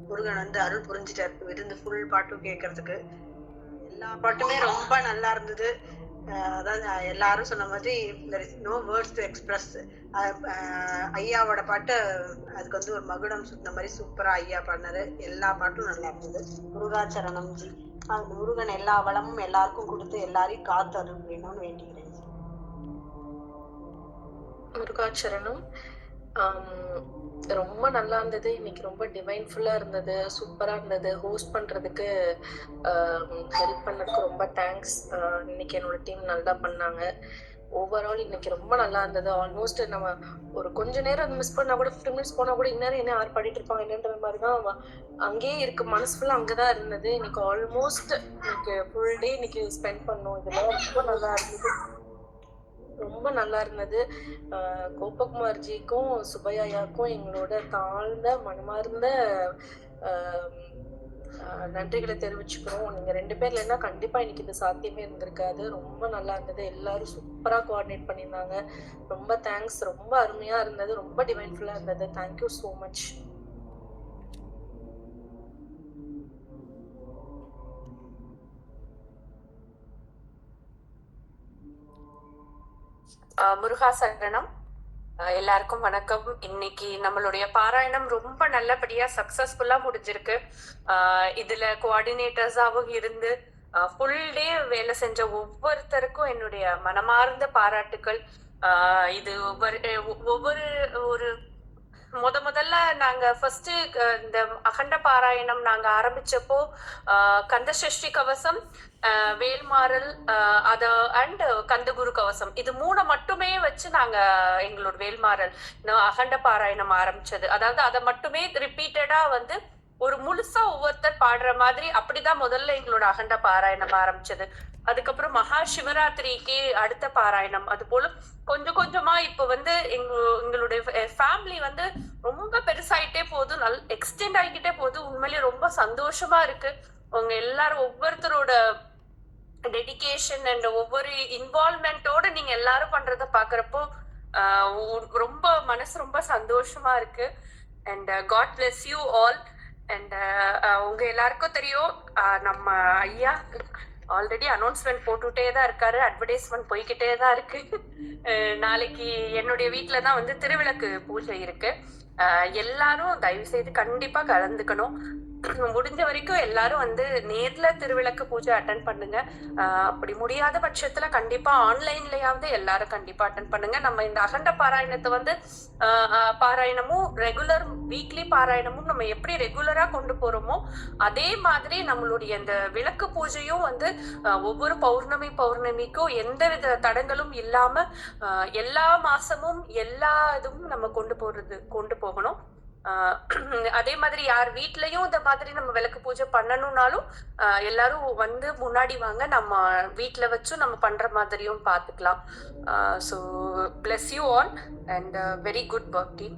முருகன் வந்து அருள் புரிஞ்சுட்டாரு. விருந்து ஃபுல் பாட்டும் கேட்கறதுக்கு எல்லா பாட்டுமே ரொம்ப நல்லா இருந்தது. அதாவது எல்லாரும் சொன்ன மாதிரி நோ வேர்ட்ஸ் டு எக்ஸ்பிரஸ். ஐயாவோட பாட்டு அதுக்கு வந்து ஒரு மகுடம் சுத்தின மாதிரி சூப்பரா ஐயா பாடினாரு. எல்லா பாட்டும் நல்லா இருந்தது. முருகாச்சரணம் ஜி. அந்த முருகன் எல்லா வளமும் எல்லாருக்கும் கொடுத்து எல்லாரையும் காத்து அருள்னு வேண்டிக்கிறேன். முருகாச்சரணம் ரொம்ப நல்லா இருந்தது. இன்னைக்கு ரொம்ப டிவைன்ஃபுல்லா இருந்தது, சூப்பரா இருந்தது. ஹோஸ்ட் பண்றதுக்கு ஹெல்ப் பண்ணதுக்கு ரொம்ப தேங்க்ஸ். இன்னைக்கு என்னோட டீம் நல்லா பண்ணாங்க. ஓவரால் இன்னைக்கு ரொம்ப நல்லா இருந்தது. ஆல்மோஸ்ட் நம்ம ஒரு கொஞ்ச நேரம் மிஸ் பண்ணா கூட 15 minutes போனா கூட இந்நேரம் என்ன யார் பாடிட்டு இருப்பாங்க என்னன்ற மாதிரிதான் அங்கேயே இருக்கு, மனசு ஃபுல்லா அங்கதான் இருந்தது. இன்னைக்கு ஆல்மோஸ்ட் இன்னைக்கு ஃபுல் டே இன்னைக்கு ஸ்பெண்ட் பண்ணோம். இதெல்லாம் ரொம்ப நல்லா இருந்தது, ரொம்ப நல்லா இருந்தது. கோபகுமார்ஜிக்கும் சுபையாக்கும் எங்களோட தாழ்ந்த மனமார்ந்த நன்றிகளை தெரிவிச்சுக்கிறோம். நீங்க 2 பேர்ல என்ன கண்டிப்பா இன்னைக்கு இது சாத்தியமே இருந்திருக்காது. ரொம்ப நல்லா இருந்தது. எல்லாரும் சூப்பரா கோஆர்டினேட் பண்ணியிருந்தாங்க. ரொம்ப தேங்க்ஸ். ரொம்ப அருமையா இருந்தது. ரொம்ப டிவைன்ஃபுல்லா இருந்தது. Thank you so much. முருகாசரணம் எல்லாருக்கும் வணக்கம். இன்னைக்கு நம்மளுடைய பாராயணம் ரொம்ப நல்லபடியா சக்சஸ்ஃபுல்லா முடிஞ்சிருக்கு. இதுல கோஆர்டினேட்டர்ஸாவும் இருந்து ஃபுல் டே வேலை செஞ்ச ஒவ்வொருத்தருக்கும் என்னுடைய மனமார்ந்த பாராட்டுக்கள். இது ஒவ்வொரு ஒரு முதல்ல நாங்க ஃபர்ஸ்ட் இந்த அகண்ட பாராயணம் நாங்க ஆரம்பிச்சப்போ கந்தசஷ்டி கவசம், வேல்மாறல் அத அண்ட் கந்தகுரு கவசம் இது 3 மட்டுமே வச்சு நாங்க எங்களோட வேல்மாறல் அகண்ட பாராயணம் ஆரம்பிச்சது. அதாவது அதை மட்டுமே ரிப்பீட்டடா வந்து ஒரு முழுசா ஒவ்வொருத்தர் பாடுற மாதிரி அப்படிதான் முதல்ல எங்களோட அகண்ட பாராயணம் ஆரம்பிச்சது. அதுக்கப்புறம் மகா சிவராத்திரிக்கு அடுத்த பாராயணம், அது போல கொஞ்சம் கொஞ்சமா இப்ப வந்து எங்களுடைய ஃபேமிலி வந்து ரொம்ப பெருசாயிட்டே போகுது, எக்ஸ்டெண்ட் ஆகிக்கிட்டே போகுது. உண்மையிலேயே ரொம்ப சந்தோஷமா இருக்கு. உங்க எல்லாரும் ஒவ்வொருத்தரோட டெடிகேஷன் அண்ட் ஒவ்வொரு இன்வால்வ்மெண்டோட நீங்க எல்லாரும் பண்றத பாக்குறப்போ ரொம்ப மனசு ரொம்ப சந்தோஷமா இருக்கு. And God bless you all. And உங்க எல்லாருக்கும் தெரியும், நம்ம ஐயா ஆல்ரெடி அனௌன்ஸ்மெண்ட் போட்டுட்டே தான் இருக்காரு, அட்வர்டைஸ்மெண்ட் போய்கிட்டே தான் இருக்கு. நாளைக்கு என்னுடைய வீட்டுல தான் வந்து திருவிளக்கு பூஜை இருக்கு. எல்லாரும் தயவு செய்து கண்டிப்பா கலந்துக்கணும். முடிஞ்ச வரைக்கும் எல்லாரும் வந்து நேர்ல திருவிளக்கு பூஜை அட்டன் பண்ணுங்க. அப்படி முடியாத பட்சத்துல கண்டிப்பா ஆன்லைன்லயாவது எல்லாரும் கண்டிப்பா அட்டன் பண்ணுங்க. நம்ம இந்த அகண்ட பாராயணத்தை வந்து பாராயணமும் ரெகுலர் வீக்லி பாராயணமும் நம்ம எப்படி ரெகுலரா கொண்டு போறோமோ அதே மாதிரி நம்மளுடைய இந்த விளக்கு பூஜையும் வந்து ஒவ்வொரு பௌர்ணமிக்கும் எந்தவித தடங்களும் இல்லாம எல்லா மாசமும் எல்லா இதுவும் நம்ம கொண்டு போகணும். அதே மாதிரி யார் வீட்லயும் இந்த மாதிரி நம்ம விளக்கு பூஜை பண்ணணும்னாலும் எல்லாரும் வந்து முன்னாடி வாங்க, நம்ம வீட்டுல வச்சும் நம்ம பண்ற மாதிரியும் பாத்துக்கலாம். So bless you all and very good work team.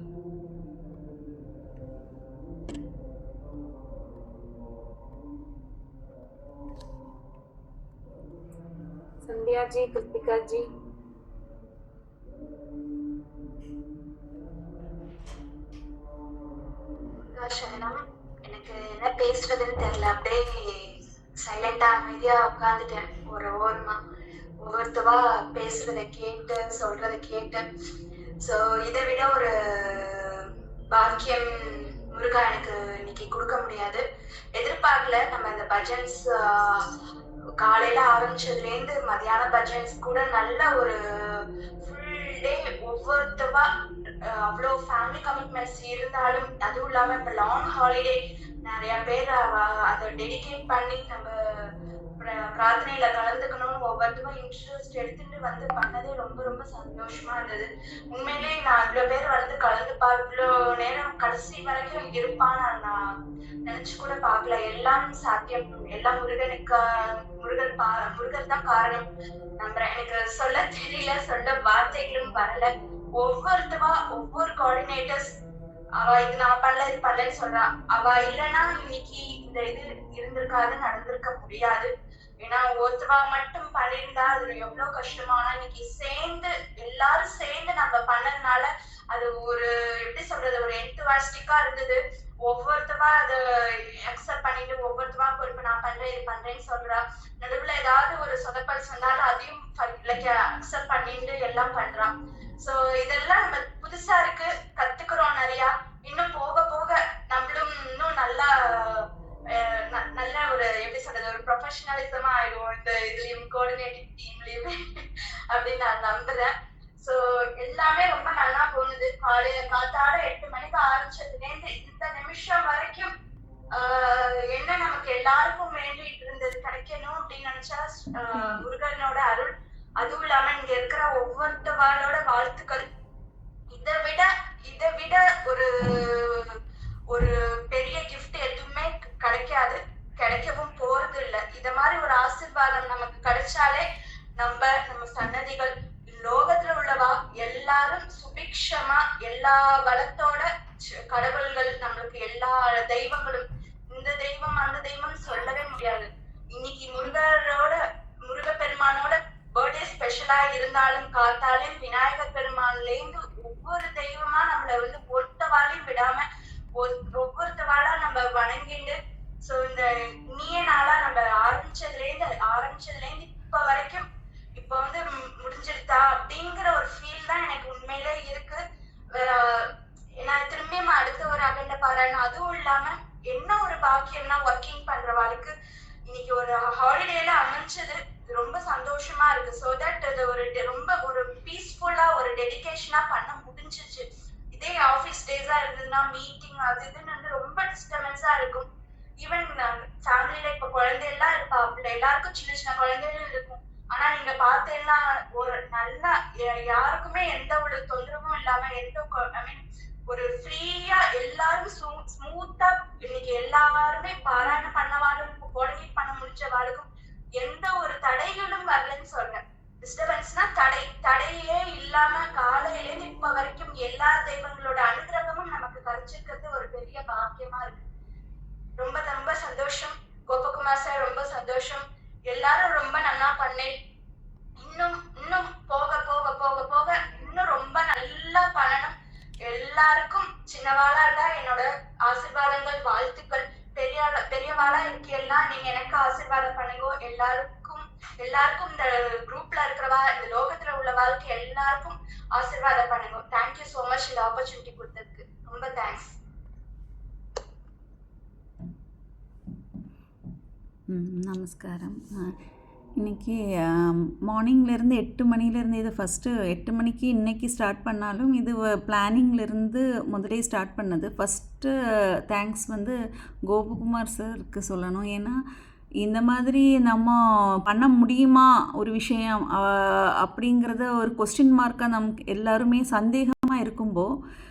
Sandhya ji, Kritika ji. சரணம். எனக்கு என்ன பேசுறதுன்னு தெரியல, அப்படியே சைலண்டா அமைதியா உட்காந்துட்டேன். ஒரு ஓரமா ஒவ்வொருத்தவா பேசுறத கேட்டு சொல்றத கேட்டு. ஸோ இதை விட ஒரு பாக்கியம் முருகா எனக்கு இன்னைக்கு கொடுக்க முடியாது. எதிர்பார்க்கல. நம்ம இந்த பஜன்ஸ் காலையில ஆரம்பிச்சதுலேருந்து மதியான பஜன்ஸ் கூட நல்ல ஒரு ஃபுல் டே ஒவ்வொருத்தவா அவ்வளோ ஃபேமிலி கமிட்மெண்ட்ஸ் இருந்தாலும், அதுவும் இல்லாம இப்ப லாங் ஹாலிடே நிறைய பேர் அதை டெடிகேட் பண்ணி நம்ம பிரார்த்தனையில கலந்துக்கணும்னு ஒவ்வொருத்தரும் இன்ட்ரெஸ்ட் எடுத்துட்டு வந்து பண்ணதே ரொம்ப ரொம்ப சந்தோஷமா இருந்தது. உண்மையிலேயே நான் இவ்வளவு பேர் வந்து கலந்துப்பா இவ்வளோ நேரம் கடைசி வரைக்கும் இருப்பான்னு நான் நினைச்சு கூட பார்க்கல. எல்லாம் சாத்தியம், எல்லாம் முருகர் தான் காரணம் நம்புறேன். எனக்கு சொல்ல தெரியல, சொல்ல வார்த்தைகளும் வரல. ஒவ்வொரு கோஆர்டினேட்டர்ஸ் அவ இது நான் பண்ணல இது பண்ணலன்னு சொல்றா. அவ இல்லைன்னா இன்னைக்கு இந்த இது இருந்திருக்காது, நடந்திருக்க முடியாது. ஏன்னா ஒருத்தவா மட்டும் பண்ணியிருந்தா அது எவ்வளவு கஷ்டமானா, இன்னைக்கு எல்லாரும் சேர்ந்து நம்ம பண்ணதுனால அது ஒரு எப்படி சொல்றது, ஒரு என்துவாஸ்டிக்கா இருந்தது. ஒவ்வொருத்தவா அதை அக்செப்ட் பண்ணிட்டு ஒவ்வொருத்தவா பொறுப்பு நான் பண்றேன் இது பண்றேன்னு சொல்றா. நடுவுல ஏதாவது ஒரு சொதப்பல் சொன்னாலும் அதையும் அக்செப்ட் பண்ணிட்டு எல்லாம் பண்றான். சோ இதெல்லாம் நம்ம புதுசா இருக்கு, கத்துக்கிறோம் நிறைய. இன்னும் போக போக நம்மளும் இன்னும் நல்லா ஒரு எப்படி சொல்றது, ஒரு ப்ரொஃபஷனலிசமா ஆயிடுவோம் இந்த இதுலயும் கோஆர்டினேட்டிங் டீம்லயுமே அப்படின்னு நான் நம்புறேன். சோ எல்லாமே ரொம்ப நல்லா போகுது. காத்தாட 8 மணிக்கு ஆரம்பிச்சதுலேருந்து இந்த நிமிஷம் வரைக்கும் என்ன நமக்கு எல்லாருக்கும் வேண்டிட்டு இருந்தது கிடைக்கணும் அப்படின்னு நினைச்சா முருகனோட அருள், அதுவும் இல்லாம இங்க இருக்கிற ஒவ்வொருத்தவாளோட வாழ்த்துக்கள். இதை விட ஒரு பெரிய கிஃப்ட் எதுவுமே கிடைக்காது, கிடைக்கவும் போறது இல்லை. இத மாதிரி ஒரு ஆசீர்வாதம் நமக்கு கிடைச்சாலே நம்ம சன்னதிகள் லோகத்துல உள்ளவா எல்லாரும் சுபிக்ஷமா எல்லா வளத்தோட கடவுள்கள் நம்மளுக்கு எல்லா தெய்வங்களும், இந்த தெய்வம் அந்த தெய்வம் சொல்லவே முடியாது. இன்னைக்கு முருகப்பெருமானோட பர்த்டே ஸ்பெஷலா இருந்தாலும் காத்தாலையும் விநாயகர் பெருமான்லேருந்து ஒவ்வொரு தெய்வமா நம்மள வந்து ஒருத்தவாளையும் விடாம ஒவ்வொருத்தவாளா நம்ம வணங்கிட்டு. சோ இந்த இனிய நாளா நம்ம ஆரம்பிச்சதுலேருந்து இப்ப வரைக்கும் இப்ப வந்து முடிஞ்சிருத்தா அப்படிங்கிற ஒரு ஃபீல் தான் எனக்கு உண்மையிலே இருக்கு. பாக்கியம்னா ஒர்க்கிங் பண்றவாளுக்கு இன்னைக்கு ஒரு ஹாலிடேல அமைஞ்சது ரொம்ப சந்தோஷமா இருக்கு. ஸோ தட் அது ஒரு ரொம்ப ஒரு பீஸ்ஃபுல்லா ஒரு டெடிகேஷனா பண்ண முடிஞ்சிச்சு. இதே ஆஃபீஸ் டேஸா இருந்ததுன்னா மீட்டிங் அது இதுன்னு வந்து ரொம்ப டிஸ்டர்பன்ஸா இருக்கும். ஈவன் ஃபேமிலியில இப்ப குழந்தையெல்லாம் இருப்பா, எல்லாருக்கும் சின்ன சின்ன குழந்தைகளும் இருக்கும். ஆனா நீங்க பார்த்தேன்னா ஒரு நல்லா யாருக்குமே எந்த ஒரு தொந்தரவும் இல்லாம எந்த ஐ மீன் ஒரு ஃப்ரீயா எல்லாரும் ஸ்மூத்தா இன்னைக்கு எல்லாருமே பாராயணம் பண்ணவாலும் கோஆர்டினேட் பண்ண முடிச்சவாளுக்கும் எந்த ஒரு தடைகளும் வரலன்னு சொல்றேன். டிஸ்டர்பன்ஸ்னா தடையே இல்லாம காலையிலேருந்து இப்ப வரைக்கும் எல்லா தெய்வங்களோட அனுகிரகமும் நமக்கு கிடைச்சிருக்கிறது ஒரு பெரிய பாக்கியமா இருக்கு. ரொம்ப ரொம்ப சந்தோஷம் கோபகுமார் சார், ரொம்ப சந்தோஷம். எல்லாரும் ரொம்ப நல்லா பண்ணேன். இன்னும் போக போக போக போக இன்னும் ரொம்ப நல்லா பண்ணணும். எல்லாருக்கும் சின்னவாளா இருந்தா என்னோட ஆசீர்வாதங்கள் வாழ்த்துக்கள். பெரியவாளா இருக்கெல்லாம் நீங்க எனக்கு ஆசீர்வாதம் பண்ணுங்க. எல்லாருக்கும் இந்த குரூப்ல இருக்கிறவா இந்த லோகத்துல உள்ள வாழ்க்கை எல்லாருக்கும் ஆசீர்வாதம் பண்ணுங்க. தேங்க்யூ சோ மச் இந்த ஆப்பர்ச்சுனிட்டி கொடுத்ததுக்கு ரொம்ப தேங்க்ஸ். நமஸ்காரம். இன்றைக்கி மார்னிங்லேருந்து 8 மணிலேருந்து இது ஃபஸ்ட்டு 8 மணிக்கு இன்றைக்கி ஸ்டார்ட் பண்ணாலும் இது பிளானிங்லேருந்து முதலே ஸ்டார்ட் பண்ணது. ஃபஸ்ட்டு தேங்க்ஸ் வந்து கோபகுமார் சாருக்கு சொல்லணும். ஏன்னா இந்த மாதிரி நம்ம பண்ண முடியுமா ஒரு விஷயம் அப்படிங்கிறத ஒரு கொஸ்டின் மார்க்காக நமக்கு எல்லாருமே சந்தேகமாக இருக்கும்போது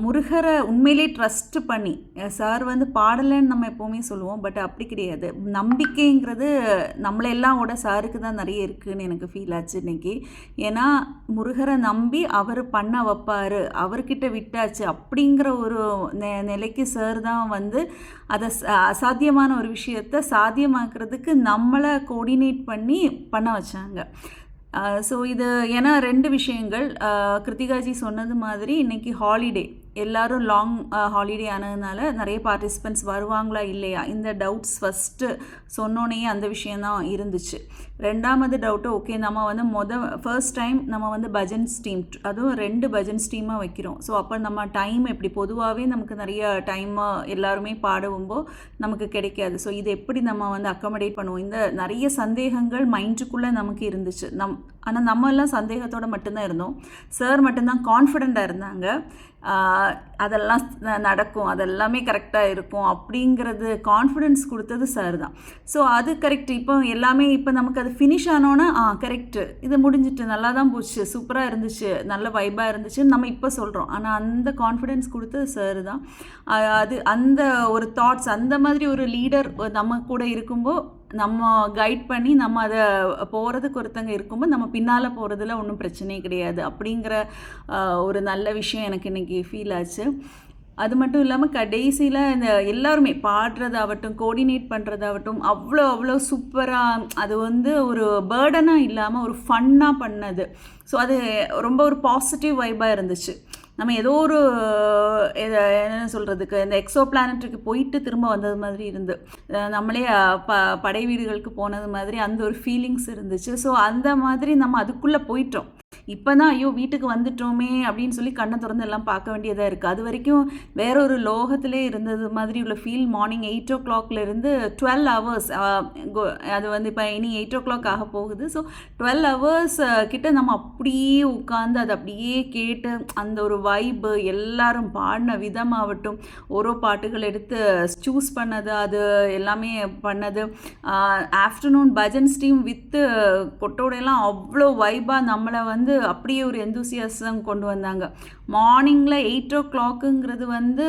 முருகரை உண்மையிலே ட்ரஸ்ட் பண்ணி சார் வந்து பாடலைன்னு நம்ம எப்போவுமே சொல்லுவோம், பட் அப்படி கிடையாது. நம்பிக்கைங்கிறது நம்மளெல்லாம் விட சாருக்கு தான் நிறைய இருக்குதுன்னு எனக்கு ஃபீல் ஆச்சு இன்றைக்கி. ஏன்னா முருகரை நம்பி அவர் பண்ண வைப்பார், அவர்கிட்ட விட்டாச்சு அப்படிங்கிற ஒரு நிலைக்கு சார் தான் வந்து அதை அசாத்தியமான ஒரு விஷயத்தை சாத்தியமாக்குறதுக்கு நம்மளை கோஆர்டினேட் பண்ணி பண்ண வச்சாங்க. ஸோ இது ஏன்னா 2 விஷயங்கள். கிருத்திகாஜி சொன்னது மாதிரி இன்றைக்கி ஹாலிடே, எல்லோரும் லாங் ஹாலிடே ஆனதுனால நிறைய பார்ட்டிசிபெண்ட்ஸ் வருவாங்களா இல்லையா இந்த டவுட்ஸ் ஃபஸ்ட்டு சொன்னோன்னே அந்த விஷயந்தான் இருந்துச்சு. 2வது டவுட்டு, ஓகே நம்ம வந்து ஃபர்ஸ்ட் டைம் நம்ம வந்து பஜன்ஸ் டீம், அதுவும் 2 பஜன்ஸ் டீமாக வைக்கிறோம். ஸோ அப்போ நம்ம டைம் எப்படி பொதுவாகவே நமக்கு நிறைய டைமாக எல்லாருமே பாடும்போது நமக்கு கிடைக்காது. ஸோ இது எப்படி நம்ம வந்து அக்கமடேட் பண்ணுவோம், இந்த நிறைய சந்தேகங்கள் மைண்டுக்குள்ளே நமக்கு இருந்துச்சு. ஆனால் நம்ம எல்லாம் சந்தேகத்தோடு மட்டும்தான் இருந்தோம். சார் மட்டும்தான் கான்ஃபிடெண்ட்டாக இருந்தாங்க. அதெல்லாம் நடக்கும், அதெல்லாமே கரெக்டாக இருக்கும் அப்படிங்கிறது கான்ஃபிடென்ஸ் கொடுத்தது சார் தான். ஸோ அது கரெக்ட். இப்போ எல்லாமே இப்போ நமக்கு அது ஃபினிஷ் ஆனோன்னா கரெக்டு, இது முடிஞ்சிட்டு நல்லா தான் போச்சு, சூப்பராக இருந்துச்சு, நல்ல வைபாக இருந்துச்சுன்னு நம்ம இப்போ சொல்கிறோம். ஆனால் அந்த கான்ஃபிடென்ஸ் கொடுத்தது சார் தான். அது அந்த ஒரு தாட்ஸ், அந்த மாதிரி ஒரு லீடர் நம்ம கூட இருக்கும்போது நம்ம கைட் பண்ணி நம்ம அதை போகிறதுக்கு ஒருத்தங்க இருக்கும்போது நம்ம பின்னால் போகிறதுல ஒன்றும் பிரச்சனையே கிடையாது அப்படிங்கிற ஒரு நல்ல விஷயம் எனக்கு இன்றைக்கி ஃபீல் ஆச்சு. அது மட்டும் இல்லாமல் கடைசியில் இந்த எல்லாருமே பாடுறதாகட்டும் கோஆர்டினேட் பண்ணுறதாகட்டும் அவ்வளோ சூப்பராக, அது வந்து ஒரு பேர்டனாக இல்லாமல் ஒரு ஃபன்னாக பண்ணது. ஸோ அது ரொம்ப ஒரு பாசிட்டிவ் வைபாக இருந்துச்சு. நம்ம ஏதோ ஒரு என்ன சொல்கிறதுக்கு இந்த எக்ஸோ பிளானட்டுக்கு போயிட்டு திரும்ப வந்தது மாதிரி இருந்து நம்மளே படை வீடுகளுக்கு போனது மாதிரி அந்த ஒரு ஃபீலிங்ஸ் இருந்துச்சு. ஸோ அந்த மாதிரி நம்ம அதுக்குள்ளே போயிட்டோம். இப்போ தான் ஐயோ வீட்டுக்கு வந்துட்டோமே அப்படின்னு சொல்லி கண்ணை திறந்து எல்லாம் பார்க்க வேண்டியதாக இருக்குது. அது வரைக்கும் வேற ஒரு லோகத்திலே இருந்தது மாதிரி உள்ள ஃபீல். மார்னிங் 8 o'clockலேருந்து 12 hours, அது வந்து இப்போ இனி 8 o'clock ஆக போகுது. ஸோ 12 hours கிட்ட நம்ம அப்படியே உட்காந்து அதை அப்படியே கேட்டு அந்த ஒரு வைப்பு, எல்லாரும் பாடின விதமாகட்டும், ஒரு பாட்டுகள் எடுத்து சூஸ் பண்ணது, அது எல்லாமே பண்ணது. ஆஃப்டர்நூன் பஜன்ஸ் டீம் வித்து கொட்டோடையெல்லாம் அவ்வளோ வைப்பாக நம்மளை வந்து அப்படியே ஒரு எந்தூசியாசம் கொண்டு வந்தாங்க. மார்னிங்கில் 8 o'clockங்கிறது வந்து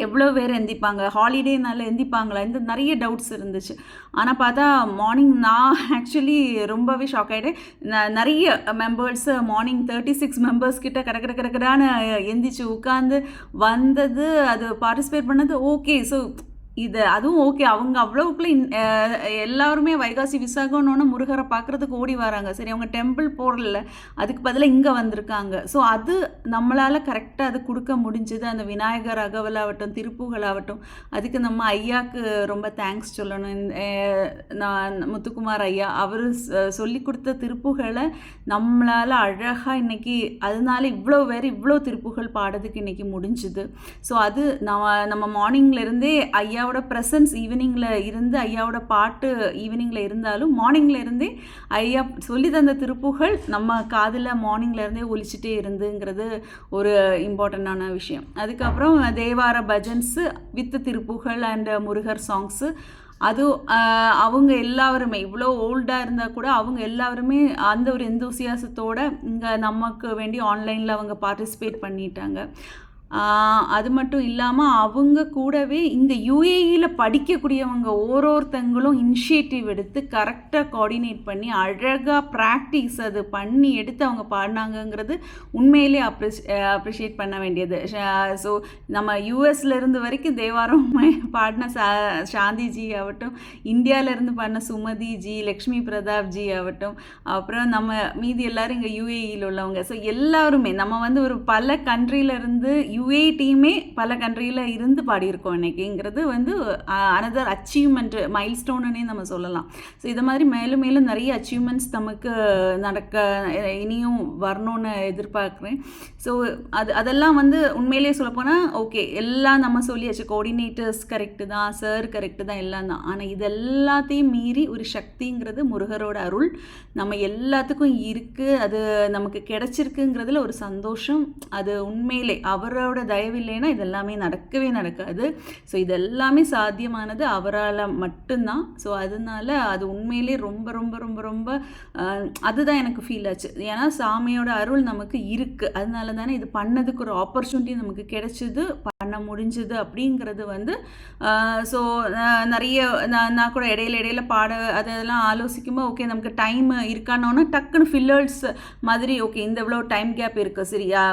எவ்வளோ பேர் எந்திப்பாங்க, ஹாலிடேனால எந்திப்பாங்களா, இந்த நிறைய டவுட்ஸ் இருந்துச்சு. ஆனால் பார்த்தா மார்னிங் நான் ஆக்சுவலி ரொம்பவே ஷாக் ஆகிட்டேன். நிறைய மெம்பர்ஸு மார்னிங் 36 மெம்பர்ஸ் கிட்ட கடக்கடான்னு எந்திரிச்சு உட்காந்து வந்தது, அது பார்ட்டிசிபேட் பண்ணது. ஓகே, ஸோ இது அதுவும் ஓகே. அவங்க அவ்வளவுக்குள்ள எல்லாருமே வைகாசி விசாகம்னு முருகரை பார்க்குறதுக்கு ஓடி வராங்க. சரி, அவங்க டெம்பிள் போகல, அதுக்கு பதிலாக இங்கே வந்திருக்காங்க. ஸோ அது நம்மளால் கரெக்டாக அது கொடுக்க முடிஞ்சுது. அந்த விநாயகர் அகவலாகட்டும், திருப்புகளாகட்டும், அதுக்கு நம்ம ஐயாவுக்கு ரொம்ப தேங்க்ஸ் சொல்லணும். நான் முத்துக்குமார் ஐயா அவர் சொல்லி கொடுத்த திருப்புகளை நம்மளால் அழகாக இன்றைக்கி அதனால இவ்வளோ பேர் இவ்வளோ திருப்புகள் பாடுறதுக்கு இன்றைக்கி முடிஞ்சுது. ஸோ அது நம்ம மார்னிங்லேருந்தே ஐயாவோட ப்ரெசன்ஸ் ஈவினிங்கில் இருந்து, ஐயாவோட பாட்டு ஈவினிங்கில் இருந்தாலும் மார்னிங்கில் இருந்தே ஐயா சொல்லி தந்த திருப்புகள் நம்ம காதில் மார்னிங்லேருந்தே ஒலிச்சிட்டே இருந்துங்கிறது ஒரு இம்பார்ட்டண்ட்டான விஷயம். அதுக்கப்புறம் தேவார bhajans with Thiruppugazh and Murugar songs, அது அவங்க எல்லாருமே இவ்வளோ ஓல்டாக இருந்தால் கூட அவங்க எல்லாருமே அந்த ஒரு எந்தூசியாசத்தோடு இங்கே நமக்கு வேண்டி ஆன்லைனில் அவங்க பார்ட்டிசிபேட் பண்ணிட்டாங்க. அது மட்டும் இல்லாமல் அவங்க கூடவே இங்கே யூஏஇயில் படிக்கக்கூடியவங்க ஒருத்தங்களும் இனிஷியேட்டிவ் எடுத்து கரெக்டாக கோஆர்டினேட் பண்ணி அழகாக ப்ராக்டிஸ் அது பண்ணி எடுத்து அவங்க பாடினாங்கங்கிறது உண்மையிலே அப்ரிஷியேட் பண்ண வேண்டியது. ஸோ நம்ம யூஎஸ்லேருந்து வரைக்கும் தேவாரம் பாடின சாந்திஜி ஆகட்டும், இந்தியாவிலேருந்து பாடின சுமதி ஜி, லக்ஷ்மி பிரதாப் ஜி ஆகட்டும், அப்புறம் நம்ம மீதி எல்லோரும் இங்கே யூஏஇயில் உள்ளவங்க. ஸோ எல்லாருமே நம்ம ஒரு பல கண்ட்ரியிலேருந்து யூஏ டீமே பல கண்ட்ரியில் இருந்து பாடியிருக்கோம் இன்றைக்கிங்கிறது அனதர் அச்சீவ்மெண்ட் மைல்ஸ்டோனுன்னே நம்ம சொல்லலாம். ஸோ இது மாதிரி மேலும் மேலும் நிறைய அச்சீவ்மெண்ட்ஸ் நமக்கு இனியும் வரணும்னு எதிர்பார்க்குறேன். ஸோ அதெல்லாம் உண்மையிலே சொல்லப்போனால் ஓகே, எல்லாம் நம்ம சொல்லியாச்சு, கோஆர்டினேட்டர்ஸ் கரெக்டு தான், சார் கரெக்டு தான், எல்லாம் தான். ஆனால் இது எல்லாத்தையும் மீறி ஒரு சக்திங்கிறது முருகரோட அருள் நம்ம எல்லாத்துக்கும் இருக்குது. அது நமக்கு கிடைச்சிருக்குங்கிறதுல ஒரு சந்தோஷம். அது உண்மையிலே அவரோட தயவு இல்லைன்னா இதெல்லாமே நடக்கவே நடக்காது. ஸோ இதெல்லாமே சாத்தியமானது அவரால் மட்டும்தான். ஸோ அதனால அது உண்மையிலே ரொம்ப ரொம்ப ரொம்ப ரொம்ப அதுதான் எனக்கு ஃபீல் ஆச்சு. ஏன்னா சாமியோட அருள் நமக்கு இருக்குது, அதனால தானே இது பண்ணதுக்கு ஒரு ஆப்பர்ச்சுனிட்டி நமக்கு கிடைச்சிது, பண்ண முடிஞ்சுது அப்படிங்கிறது ஸோ நிறைய நான் கூட இடையில பாட அதெல்லாம் ஆலோசிக்கும்போது ஓகே நமக்கு டைம் இருக்கானோன்னா டக்குன்னு ஃபில்லர்ஸ் மாதிரி ஓகே இந்த இவ்வளோ டைம் கேப் இருக்குது, சரியா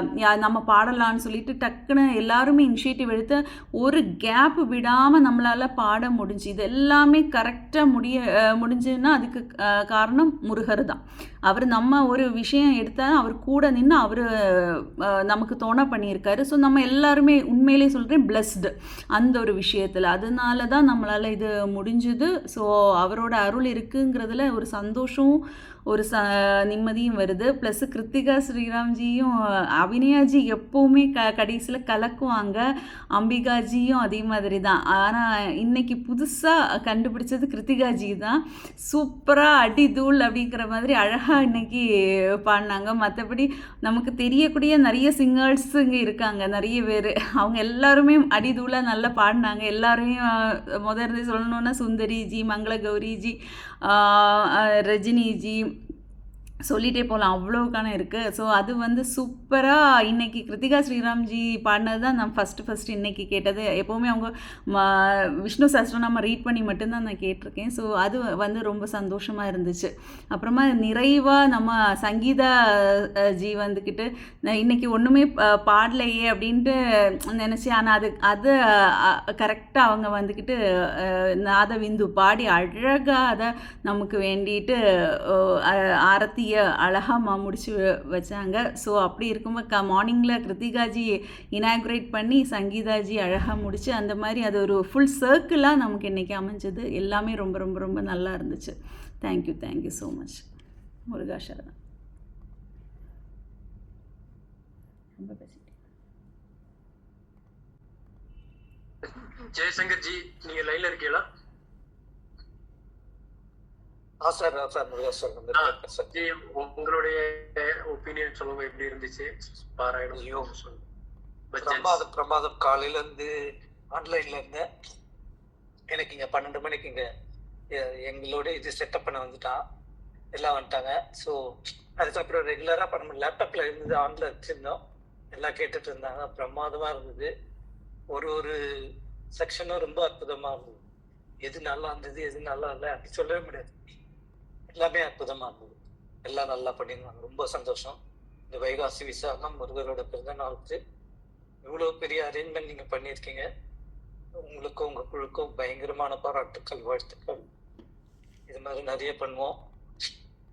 நம்ம பாடலான்னு சொல்லிட்டு டக்குன்னு எல்லாருமே இனிஷியேட்டிவ் எடுத்து ஒரு கேப் விடாமல் நம்மளால் பாட முடிஞ்சு. இது எல்லாமே கரெக்டாக முடிஞ்சுன்னா அதுக்கு காரணம் முருகர் தான். அவர் நம்ம ஒரு விஷயம் எடுத்தால் அவர் கூட நின்று அவர் நமக்கு தோண பண்ணியிருக்காரு. ஸோ நம்ம எல்லாருமே உண்மையிலே சொல்கிறேன் பிளஸ்டு அந்த ஒரு விஷயத்தில். அதனால தான் நம்மளால் இது முடிஞ்சுது. ஸோ அவரோட அருள் இருக்குங்கிறதுல ஒரு சந்தோஷம், ஒரு நிம்மதியும் வருது. ப்ளஸ் கிருத்திகா ஸ்ரீராம்ஜியும் அபிநயாஜி எப்போவுமே கடைசியில் கலக்குவாங்க, அம்பிகாஜியும் அதே மாதிரி தான். ஆனால் இன்றைக்கி புதுசாக கண்டுபிடிச்சது கிருத்திகாஜி தான். சூப்பராக அடிதூள் அப்படிங்கிற மாதிரி அழகாக இன்றைக்கி பாடினாங்க. மற்றபடி நமக்கு தெரியக்கூடிய நிறைய சிங்கர்ஸ் இங்கே இருக்காங்க, நிறைய பேர், அவங்க எல்லாருமே அடிதூளாக நல்லா பாடினாங்க. எல்லாரையும் முதல்ல சொல்லணுன்னா சுந்தரிஜி, மங்களகௌரிஜி, ரஜினிஜி சொல்லிகிட்டே போகலாம், அவ்வளோக்கான இருக்குது. ஸோ அது சூப்பராக இன்றைக்கி கிருத்திகா ஸ்ரீராம்ஜி பாடினது தான் நான் ஃபஸ்ட்டு இன்றைக்கி கேட்டது. எப்போவுமே அவங்க விஷ்ணு சஹஸ்ரநாமம் ரீட் பண்ணி மட்டும்தான் நான் கேட்டிருக்கேன். ஸோ அது ரொம்ப சந்தோஷமாக இருந்துச்சு. அப்புறமா நிறைவாக நம்ம சங்கீதா ஜி இன்றைக்கி ஒன்றுமே பாடலையே அப்படின்ட்டு நினச்சேன். ஆனால் அது கரெக்டாக அவங்க நாதவிந்து பாடி அழகாக அதை நமக்கு வேண்டிட்டு ஆரத்தி அழகாக முடிச்சு வச்சாங்க. ஸோ அப்படி இருக்கும்போது மார்னிங்கில் கிருத்திகாஜி இனாகுரேட் பண்ணி சங்கீதாஜி அழகாக முடிச்சு அந்த மாதிரி அது ஒரு ஃபுல் சர்க்கிளாக நமக்கு இன்றைக்கி அமைஞ்சது. எல்லாமே ரொம்ப ரொம்ப ரொம்ப நல்லா இருந்துச்சு. Thank you so much. முருகா சரணம். ரொம்ப பேசிட்டேன். ஜெயசங்கர் ஜி, நீங்க லைன்ல இருக்கீங்களா? உங்களுடைய ஒப்பீனியன் சொல்லுங்க, எப்படி இருந்துச்சு பாராயணம்? பிரமாதம். காலையில இருந்து ஆன்லைன்ல இருந்தேன். எனக்கு இங்க 12 மணிக்கு இங்க எங்களோட இது செட்டப் பண்ண வந்துட்டான், எல்லாம் வந்துட்டாங்க. ஸோ அதுக்கப்புறம் ரெகுலரா பண்ண லேப்டாப்ல இருந்து ஆன்ல வச்சிருந்தோம், எல்லாம் கேட்டுட்டு இருந்தாங்க. பிரமாதமா இருந்தது. ஒரு செக்ஷனும் ரொம்ப அற்புதமா இருந்தது. எது நல்லா இருந்தது எது நல்லா இல்லை அப்படி சொல்லவே முடியாது, எல்லாமே அற்புதமா இருந்தது. எல்லாம் நல்லா பண்ணியிருந்தாங்க. ரொம்ப சந்தோஷம். இந்த வைகாசி விசாகம் முருகரோட பிறந்த நாளுக்கு இவ்வளோ பெரிய அரேஞ்ச்மெண்ட் நீங்க பண்ணியிருக்கீங்க. உங்களுக்கும் உங்க குழுக்கும் பயங்கரமான பாராட்டுக்கள், வாழ்த்துக்கள். இது மாதிரி நிறைய பண்ணுவோம்.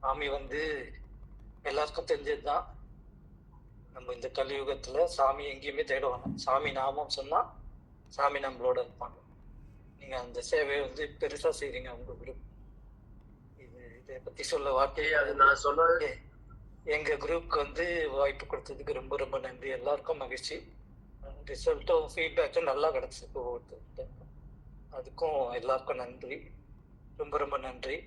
சாமி வந்து எல்லாருக்கும் தெரிஞ்சதுதான். நம்ம இந்த கலியுகத்துல சாமி எங்கேயுமே தேடுவாங்க. சாமி நாமம் சொன்னா சாமி நம்மளோட இருப்பாங்க. நீங்க அந்த சேவையை வந்து பெருசா செய்றீங்க உங்க குரூப். இதை பத்தி சொல்ல வார்த்தை. அது நான் சொன்னது எங்க குரூப்க்கு வந்து வாய்ப்பு கொடுத்ததுக்கு ரொம்ப ரொம்ப நன்றி. எல்லாருக்கும் மகிழ்ச்சி. ரிசல்ட்டும் ஃபீட்பேக்கும் நல்லா கிடைச்சிருக்கு ஒவ்வொருத்தருக்கும். அதுக்கும் எல்லாருக்கும் நன்றி, ரொம்ப ரொம்ப நன்றி.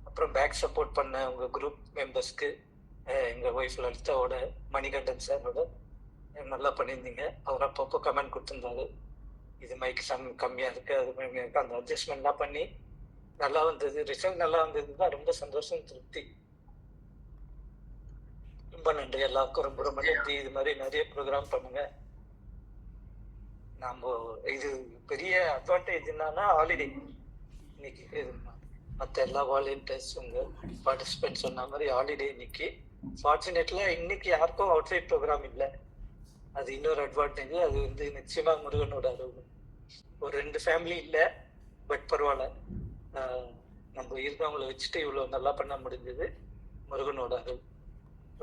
அப்புறம் பேக் சப்போர்ட் பண்ண உங்க குரூப் மெம்பர்ஸ்க்கு, எங்க ஒய்ஃப் லலிதாவோட, மணிகண்டன் சாரோட நல்லா பண்ணியிருந்தீங்க. அவர் அப்பப்போ கமெண்ட் கொடுத்துருந்தாரு, இது மைக்கு கம்மியா இருக்கு, அது கம்மியா இருக்கு. அந்த அட்ஜஸ்ட்மெண்ட்லாம் பண்ணி நல்லா வந்தது. ரிசல்ட் நல்லா வந்ததுன்னா ரொம்ப சந்தோஷம், திருப்தி. ரொம்ப நன்றி எல்லாருக்கும், ரொம்ப ரொம்ப நன்றி. இது மாதிரி நிறைய ப்ரோக்ராம் பண்ணுங்க. நம்ம இது பெரிய அட்வான்டேஜ் என்னன்னா ஹாலிடே இன்னைக்கு. மற்ற எல்லா வாலண்டியர்ஸ் உங்க பார்ட்டிசிபென்ட் சொன்ன மாதிரி ஹாலிடே இன்னைக்கு. ஃபார்ச்சுனேட்லா இன்னைக்கு யாருக்கும் அவுட் சைட் ப்ரோக்ராம் இல்லை. அது இன்னொரு அட்வான்டேஜ். அது வந்து நிச்சயமா முருகனோட அருள். ஒரு 2 ஃபேமிலி இல்லை, பட் பரவாயில்ல, நம்ம இருக்கவங்களை வச்சுட்டு இவ்வளோ நல்லா பண்ண முடிஞ்சது. முருகனோட அருள்.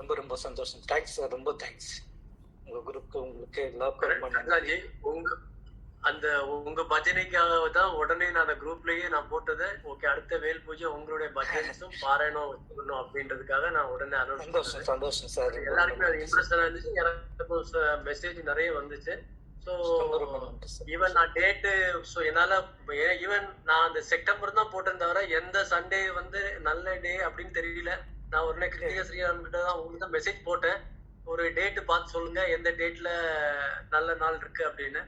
ரொம்ப ரொம்ப சந்தோஷம். தேங்க்ஸ் சார், ரொம்ப தேங்க்ஸ். உங்க குரூப்க்கு, உங்களுக்கு எல்லாருக்கும் ரொம்ப நன்றி. உங்க பஜனைக்காக தான் உடனே நான் அந்த குரூப்லயே நான் போட்டது. ஓகே, அடுத்த வேல் பூஜை உங்களுடைய பஜனைஸும் பாராயணம் வச்சுக்கணும் அப்படின்றதுக்காக நான் உடனே அனௌன்ஸ். சந்தோஷம் சார். எல்லாருக்குமே அது இம்ப்ரெஷனா இருந்துச்சு. எனக்கும் மெசேஜ் நிறைய வந்துச்சு. ஸோ ஈவன் நான் டேட்டு, ஸோ என்னால ஈவன் நான் அந்த செப்டம்பர் தான் போட்டேன் தவிர எந்த சண்டே வந்து நல்ல டே அப்படின்னு தெரியல. நான் உடனே கிருத்திகா ஸ்ரீராம் கிட்ட தான் உங்களுக்கு தான் மெசேஜ் போட்டேன், ஒரு டேட்டு பார்த்து சொல்லுங்க எந்த டேட்ல நல்ல நாள் இருக்கு அப்படின்னு.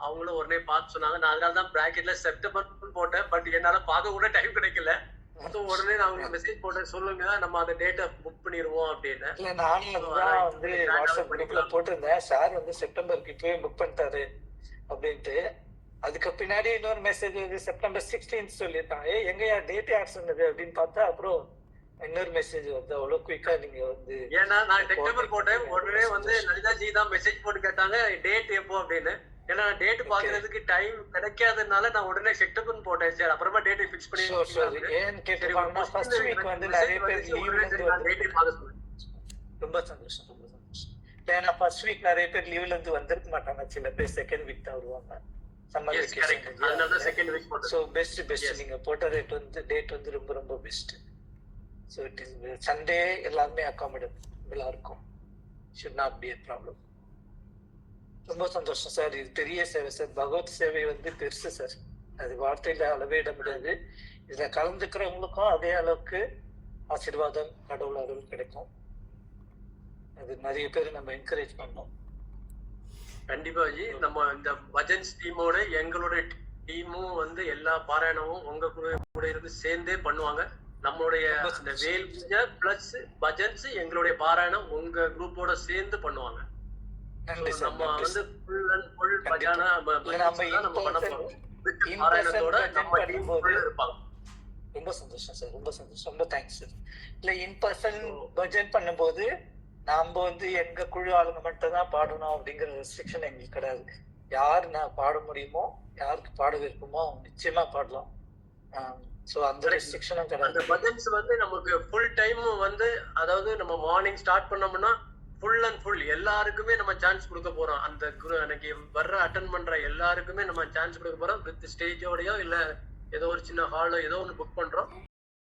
அவங்களும் உடனே பார்த்து சொன்னாங்க. நான் அதனால தான் பிராக்கெட்ல செப்டம்பர் போட்டேன், பட் என்னால பார்க்க கூட டைம் கிடைக்கல. உடனே நான் உங்களுக்கு மெசேஜ் போட்டேன், சொல்லுங்க நம்ம அந்த டேட்டை புக் பண்ணிடுவோம் அப்படின்னு. இல்ல, நானும் அதுதான் வந்து வாட்ஸ்அப் குரூப்ல போட்டிருந்தேன். சார் வந்து செப்டம்பருக்கு இப்பவே புக் பண்ணிட்டாரு அப்படின்ட்டு. அதுக்கு பின்னாடி இன்னொரு மெசேஜ் வந்து செப்டம்பர் 16 சொல்லியிருக்காங்க. எங்கயா டேட் யார் சொன்னது அப்படின்னு பார்த்தா அப்புறம் இன்னொரு மெசேஜ் வந்து அவ்வளவு குயிக்கா நீங்க வந்து. ஏன்னா நான் செப்டம்பர் போட்டேன், உடனே வந்து லலிதா ஜி தான் மெசேஜ் போட்டு கேட்டாங்க டேட் எப்போ அப்படின்னு. ஏன்னா டேட் பாக்குறதுக்கு டைம் கிடைக்காததுனால நான் உடனே செப்டம்பர் போட்டேன். சார் அப்புறமா டேட் ஃபிக்ஸ் பண்ணி ஏன்னு கேட்டுப்பாங்கன்னா ஃபர்ஸ்ட் வீக் வந்து நிறைய பேர் லீவ்ல இருந்து ரொம்ப சந்தோஷம், ரொம்ப சந்தோஷம். ஏன்னா ஃபர்ஸ்ட் வீக் நிறைய பேர் லீவ்ல இருந்து வந்திருக்க மாட்டாங்க. சில பேர் செகண்ட் வீக் தான் வருவாங்க. Summer vacation. அதனால செகண்ட் வீக் போட்டேன். சோ பெஸ்ட் நீங்க போட்ட டேட் வந்து ரொம்ப ரொம்ப best. So it is Sunday எல்லாருமே அகாமடேட் எல்லாருக்கும். Should not be a problem. ரொம்ப சந்தோஷம் சார். இது பெரிய சேவை சார். பகவத் சேவை வந்து பெருசு சார். அது வார்த்தையில அளவிட முடியாது. இதுல கலந்துக்கிறவங்களுக்கும் அதே அளவுக்கு ஆசீர்வாதம், கடவுள் அருள் கிடைக்கும். அது நிறைய பேர் நம்ம என்கரேஜ் பண்ணோம். கண்டிப்பா ஜி. நம்ம இந்த பஜன்ஸ் டீமோட எங்களோட டீமும் வந்து எல்லா பாராயணமும் உங்க கூட இருந்து சேர்ந்தே பண்ணுவாங்க. நம்மளுடைய இந்த வேல் பூஜை பிளஸ் பஜன்ஸ் எங்களுடைய பாராயணம் உங்க குரூப்போட சேர்ந்து பண்ணுவாங்க. நம்ம வந்து ஃபுல் அண்ட் ஃபுல் பஜானா நம்ம பண்ண போறோம். பாராயணத்தோட நம்ம டீம் இருப்பாங்க. ரொம்ப சந்தோஷம் சார், ரொம்ப சந்தோஷம், ரொம்ப தேங்க்ஸ் சார். இல்ல இன் பர்சன் பஜன் பண்ணும்போது நாம வந்து எங்க குழு ஆளுங்க மட்டும் தான் பாடணும் அப்படிங்கிற ரெஸ்ட்ரிக்ஷன் எங்களுக்கு கிடையாது. யார் நான் பாட முடியுமோ, யாருக்கு பாட விருப்பமோ அவங்க நிச்சயமா பாடலாம். சோ அந்த ரெஸ்ட்ரிக்ஷனும் கிடையாது. அந்த பஜன்ஸ் வந்து நமக்கு ஃபுல் டைம் வந்து, அதாவது நம்ம மார்னிங் ஸ்டார்ட் பண்ணோம்னா ஃபுல் அண்ட் ஃபுல் எல்லாருக்குமே நம்ம சான்ஸ் கொடுக்க போறோம். அந்த எனக்கு வர்ற அட்டன் பண்ற எல்லாருக்குமே நம்ம சான்ஸ் கொடுக்க போறோம். வித் ஸ்டேஜோடயோ இல்ல ஏதோ ஒரு சின்ன ஹாலோ ஏதோ ஒன்று புக் பண்றோம்.